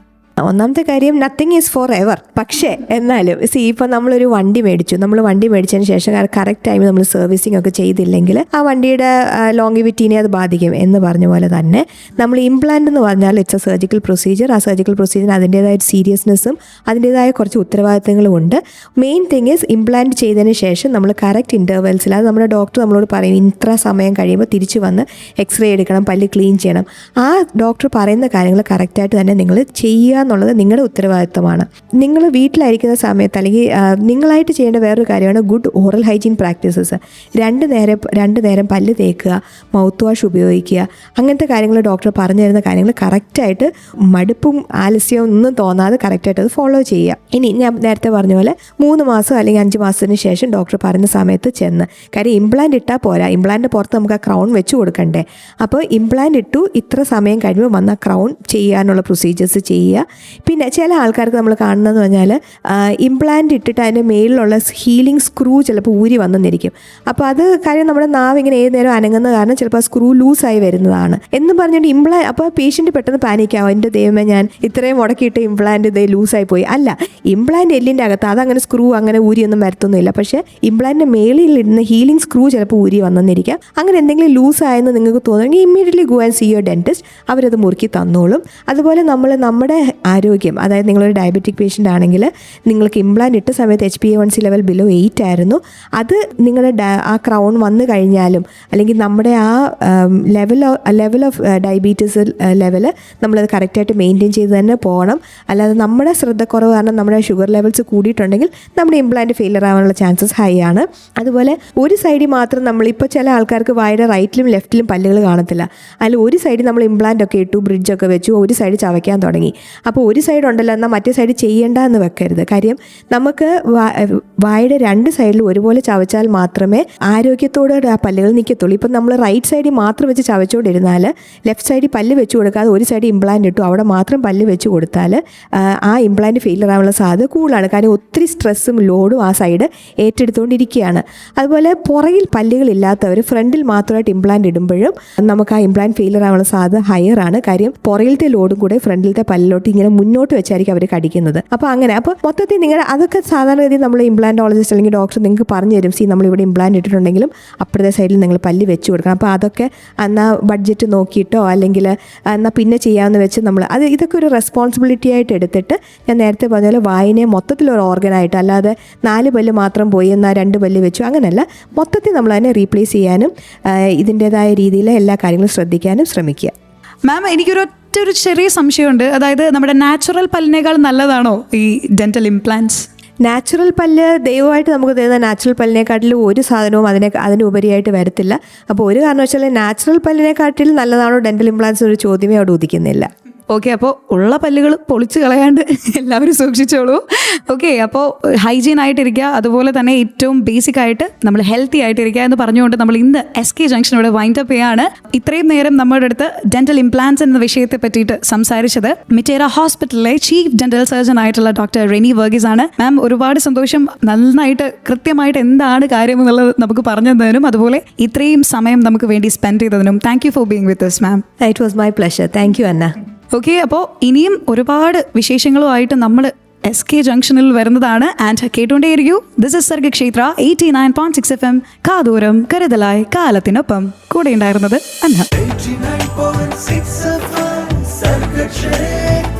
ഒന്നാമത്തെ കാര്യം, നത്തിങ് ഈസ് ഫോർ എവർ. പക്ഷേ എന്നാലും ഇപ്പോൾ നമ്മളൊരു വണ്ടി മേടിച്ചു. നമ്മൾ വണ്ടി മേടിച്ചതിന് ശേഷം കറക്റ്റ് ടൈമിൽ നമ്മൾ സർവീസിംഗ് ഒക്കെ ചെയ്തില്ലെങ്കിൽ ആ വണ്ടിയുടെ ലോങ്ങിവിറ്റീനെ അത് ബാധിക്കും. എന്ന് പറഞ്ഞ പോലെ തന്നെ നമ്മൾ ഇംപ്ലാന്റ് എന്ന് പറഞ്ഞാൽ ഇറ്റ്സ് എ സർജിക്കൽ പ്രൊസീജിയർ. ആ സർജിക്കൽ പ്രൊസീജിയറിന് അതിൻ്റേതായ സീരിയസ്നെസ്സും അതിൻ്റേതായ കുറച്ച് ഉത്തരവാദിത്തങ്ങളും ഉണ്ട്. മെയിൻ തിങ് ഈസ് ഇംപ്ലാന്റ് ചെയ്തതിന് ശേഷം നമ്മൾ കറക്റ്റ് ഇൻ്റർവെൽസിൽ, അത് നമ്മുടെ ഡോക്ടർ നമ്മളോട് പറയും ഇത്ര സമയം കഴിയുമ്പോൾ തിരിച്ച് വന്ന് എക്സ്റേ എടുക്കണം, പല്ല് ക്ലീൻ ചെയ്യണം. ആ ഡോക്ടർ പറയുന്ന കാര്യങ്ങൾ കറക്റ്റായിട്ട് തന്നെ നിങ്ങൾ ചെയ്യുക എന്നുള്ളത് നിങ്ങളുടെ ഉത്തരവാദിത്തമാണ്. നിങ്ങൾ വീട്ടിലായിരിക്കുന്ന സമയത്ത് അല്ലെങ്കിൽ നിങ്ങളായിട്ട് ചെയ്യേണ്ട വേറൊരു കാര്യമാണ് ഗുഡ് ഓറൽ ഹൈജീൻ പ്രാക്ടീസസ്. രണ്ട് നേരം പല്ല് തേക്കുക, മൗത്ത് വാഷ് ഉപയോഗിക്കുക, അങ്ങനത്തെ കാര്യങ്ങൾ ഡോക്ടർ പറഞ്ഞു തരുന്ന കാര്യങ്ങൾ കറക്റ്റായിട്ട് മടുപ്പും ആലസ്യവും ഒന്നും തോന്നാതെ കറക്റ്റായിട്ട് അത് ഫോളോ ചെയ്യുക. ഇനി ഞാൻ നേരത്തെ പറഞ്ഞ പോലെ 3 മാസം അല്ലെങ്കിൽ 5 മാസത്തിന് ശേഷം ഡോക്ടർ പറഞ്ഞ സമയത്ത് ചെന്ന്, കാര്യം ഇംപ്ലാന്റ് ഇട്ടാൽ പോരാ, ഇംപ്ലാന്റിൻ്റെ പുറത്ത് നമുക്ക് ആ ക്രൗൺ വെച്ച് കൊടുക്കണ്ടേ. അപ്പോൾ ഇംപ്ലാന്റ് ഇട്ടു, ഇത്ര സമയം കഴിയുമ്പോൾ വന്ന ക്രൗൺ ചെയ്യാനുള്ള പ്രൊസീജിയേഴ്സ് ചെയ്യുക. പിന്നെ ചില ആൾക്കാർക്ക് നമ്മൾ കാണുന്നതെന്ന് പറഞ്ഞാൽ ഇംപ്ലാന്റ് ഇട്ടിട്ട് അതിൻ്റെ മേലിലുള്ള ഹീലിംഗ് സ്ക്രൂ ചിലപ്പോൾ ഊരി വന്നെന്നിരിക്കും. അപ്പോൾ അത് കാര്യം നമ്മുടെ നാവ് ഇങ്ങനെ ഏത് നേരം അനങ്ങുന്ന കാരണം ചിലപ്പോൾ ആ സ്ക്രൂ ലൂസായി വരുന്നതാണ് എന്ന് പറഞ്ഞിട്ട് അപ്പോൾ പേഷ്യൻ്റ് പെട്ടെന്ന് പാനിക്കാവും, എൻ്റെ ദൈവമേ ഞാൻ ഇത്രയും മുടക്കിയിട്ട് ഇംപ്ലാന്റ് ഇതേ ലൂസായി പോയി. അല്ല, ഇംപ്ലാന്റ് എല്ലിൻ്റെ അകത്ത് അതങ്ങനെ സ്ക്രൂ അങ്ങനെ ഊരിയൊന്നും വരത്തൊന്നുമില്ല. പക്ഷേ ഇംപ്ലാന്റിൻ്റെ മേളിൽ ഇടുന്ന ഹീലിംഗ് സ്ക്രൂ ചിലപ്പോൾ ഊരി വന്നെന്നിരിക്കാം. അങ്ങനെ എന്തെങ്കിലും ലൂസായെന്ന് നിങ്ങൾക്ക് തോന്നുമെങ്കിൽ immediately go and see your dentist. അവരത് മുറുക്കി തന്നോളും. അതുപോലെ നമ്മുടെ ആരോഗ്യം, അതായത് നിങ്ങളൊരു ഡയബറ്റിക് പേഷ്യൻ്റ് ആണെങ്കിൽ നിങ്ങൾക്ക് ഇംപ്ലാന്റ് ഇട്ട സമയത്ത് HbA1c ലെവൽ ബിലോ 8 ആയിരുന്നു. അത് നിങ്ങളുടെ ആ ക്രൗൺ വന്നു കഴിഞ്ഞാലും അല്ലെങ്കിൽ നമ്മുടെ ആ ലെവൽ ഓഫ് ഡയബറ്റീസ് ലെവൽ നമ്മളത് കറക്റ്റായിട്ട് മെയിൻറ്റെയിൻ ചെയ്ത് തന്നെ പോകണം. അല്ലാതെ നമ്മുടെ ശ്രദ്ധക്കുറവ് കാരണം നമ്മുടെ ഷുഗർ ലെവൽസ് കൂടിയിട്ടുണ്ടെങ്കിൽ നമ്മുടെ ഇംപ്ലാന്റ് ഫെയിലിയർ ആവാനുള്ള ചാൻസസ് ഹൈ ആണ്. അതുപോലെ ഒരു സൈഡിൽ മാത്രം നമ്മളിപ്പോൾ ചില ആൾക്കാർക്ക് വായുടെ റൈറ്റിലും ലെഫ്റ്റിലും പല്ലുകൾ കാണത്തില്ല. അതിൽ ഒരു സൈഡിൽ നമ്മൾ ഇംപ്ലാന്റ് ഒക്കെ ഇട്ടു, ബ്രിഡ്ജൊക്കെ വെച്ചു, ഒരു സൈഡ് ചവയ്ക്കാൻ തുടങ്ങി. അപ്പോൾ ഒരു സൈഡ് ഉണ്ടല്ലോ, എന്നാൽ മറ്റേ സൈഡ് ചെയ്യേണ്ട എന്ന് വെക്കരുത്. കാര്യം നമുക്ക് വായുടെ 2 സൈഡിലും ഒരുപോലെ ചവച്ചാൽ മാത്രമേ ആരോഗ്യത്തോടെ ആ പല്ലുകൾ നിൽക്കത്തുള്ളൂ. ഇപ്പം നമ്മൾ റൈറ്റ് സൈഡിൽ മാത്രം വെച്ച് ചവച്ചുകൊണ്ടിരുന്നാൽ, ലെഫ്റ്റ് സൈഡിൽ പല്ല് വെച്ച് കൊടുക്കാതെ ഒരു സൈഡിൽ ഇംപ്ലാന്റ് ഇട്ടു അവിടെ മാത്രം പല്ല് വെച്ച് കൊടുത്താൽ ആ ഇംപ്ലാന്റ് ഫെയിലിയർ ആവാനുള്ള സാധ്യത കൂടുതലാണ്. കാരണം ഒത്തിരി സ്ട്രെസ്സും ലോഡും ആ സൈഡ് ഏറ്റെടുത്തുകൊണ്ടിരിക്കുകയാണ്. അതുപോലെ പുറകിൽ പല്ലുകളില്ലാത്തവർ ഫ്രണ്ടിൽ മാത്രമായിട്ട് ഇംപ്ലാന്റ് ഇടുമ്പോഴും നമുക്ക് ആ ഇംപ്ലാന്റ് ഫെയിലിയർ ആവാനുള്ള സാധ്യത ഹയർ ആണ്. കാര്യം പുറകിലത്തെ ലോഡും കൂടെ ഫ്രണ്ടിലത്തെ പല്ലിലോട്ട് ഇങ്ങനെ മുന്നോട്ട് വെച്ചായിരിക്കും അവർ കടിക്കുന്നത്. അപ്പോൾ മൊത്തത്തിൽ നിങ്ങൾ അതൊക്കെ സാധാരണഗതിയിൽ നമ്മൾ ഇംപ്ലാന്റോളജിസ്റ്റ് അല്ലെങ്കിൽ ഡോക്ടർ നിങ്ങൾക്ക് പറഞ്ഞു തരും. നമ്മളിവിടെ ഇംപ്ലാന്റ് ഇട്ടിട്ടുണ്ടെങ്കിലും അപ്പുറത്തെ സൈഡിൽ നിങ്ങൾ പല്ല് വെച്ച് കൊടുക്കണം. അപ്പോൾ അതൊക്കെ എന്നാൽ ബഡ്ജറ്റ് നോക്കിയിട്ടോ അല്ലെങ്കിൽ എന്നാൽ പിന്നെ ചെയ്യാമെന്ന് വെച്ച് ഇതൊക്കെ ഒരു റെസ്പോൺസിബിലിറ്റി ആയിട്ട് എടുത്തിട്ട്, ഞാൻ നേരത്തെ പറഞ്ഞ പോലെ വായിനെ മൊത്തത്തിലൊരു ഓർഗനായിട്ട്, അല്ലാതെ 4 പല്ല് മാത്രം പോയി എന്നാൽ 2 പല്ല് വെച്ചു അങ്ങനെയല്ല, മൊത്തത്തിൽ നമ്മൾ അതിനെ റീപ്ലേസ് ചെയ്യാനും ഇതിൻ്റേതായ രീതിയിൽ എല്ലാ കാര്യങ്ങളും ശ്രദ്ധിക്കാനും ശ്രമിക്കുക.
മാം, എനിക്കൊരു ചെറിയ സംശയമുണ്ട്. അതായത് നമ്മുടെ നാച്ചുറൽ പല്ലിനേക്കാൾ നല്ലതാണോ ഈ ഡെന്റൽ ഇംപ്ലാന്റ്സ്?
നാച്ചുറൽ പല്ല് ദൈവമായിട്ട് നമുക്ക് തരുന്ന നാച്ചുറൽ പല്ലിനെക്കാട്ടിലും ഒരു സാധനവും അതിനുപരിയായിട്ട് വരത്തില്ല. അപ്പോൾ ഒരു കാരണവശാലും നാച്ചുറൽ പല്ലിനെക്കാട്ടിൽ നല്ലതാണോ ഡെന്റൽ ഇംപ്ലാന്റ്സ് ഒരു ചോദ്യമേ അവിടെ ഉദിക്കുന്നില്ല.
ഓക്കെ, അപ്പോൾ ഉള്ള പല്ലുകൾ പൊളിച്ച് കളയാണ്ട് എല്ലാവരും സൂക്ഷിച്ചോളൂ. ഓക്കെ, അപ്പോൾ ഹൈജീൻ ആയിട്ടിരിക്കുക, അതുപോലെ തന്നെ ഏറ്റവും ബേസിക് ആയിട്ട് നമ്മൾ ഹെൽത്തി ആയിട്ടിരിക്കുക എന്ന് പറഞ്ഞുകൊണ്ട് നമ്മൾ ഇന്ന് SK ജംഗ്ഷനോട് വൈൻഡ് അപ്പ് ചെയ്യാണ്. ഇത്രയും നേരം നമ്മുടെ അടുത്ത് ഡെന്റൽ ഇംപ്ലാന്റ്സ് എന്ന വിഷയത്തെ പറ്റിയിട്ട് സംസാരിച്ചത് മിറ്റേര ഹോസ്പിറ്റലിലെ ചീഫ് ഡെന്റൽ സർജൻ ആയിട്ടുള്ള ഡോക്ടർ റെനി വർഗീസ് ആണ്. മാം, ഒരുപാട് സന്തോഷം. നന്നായിട്ട് കൃത്യമായിട്ട് എന്താണ് കാര്യം എന്നുള്ളത് നമുക്ക് പറഞ്ഞു തന്നതിനും അതുപോലെ ഇത്രയും സമയം നമുക്ക് വേണ്ടി സ്പെൻഡ് ചെയ്തതിനും thank you for being with us, ma'am.
It was my pleasure. Thank you, Anna.
Okay, അപ്പോൾ ഇനിയും ഒരുപാട് വിശേഷങ്ങളുമായിട്ട് നമ്മൾ SK ജംഗ്ഷനിൽ വരുന്നതാണ്. ആൻഡ് കേട്ടുകൊണ്ടേയിരിക്കൂ. This is Sargakshetra 89.6 FM. കാതോരം കരുതലായി കാലത്തിനൊപ്പം. കൂടെ ഉണ്ടായിരുന്നത് അന്ന.
89.6 FM സർഗക്ഷേത്ര.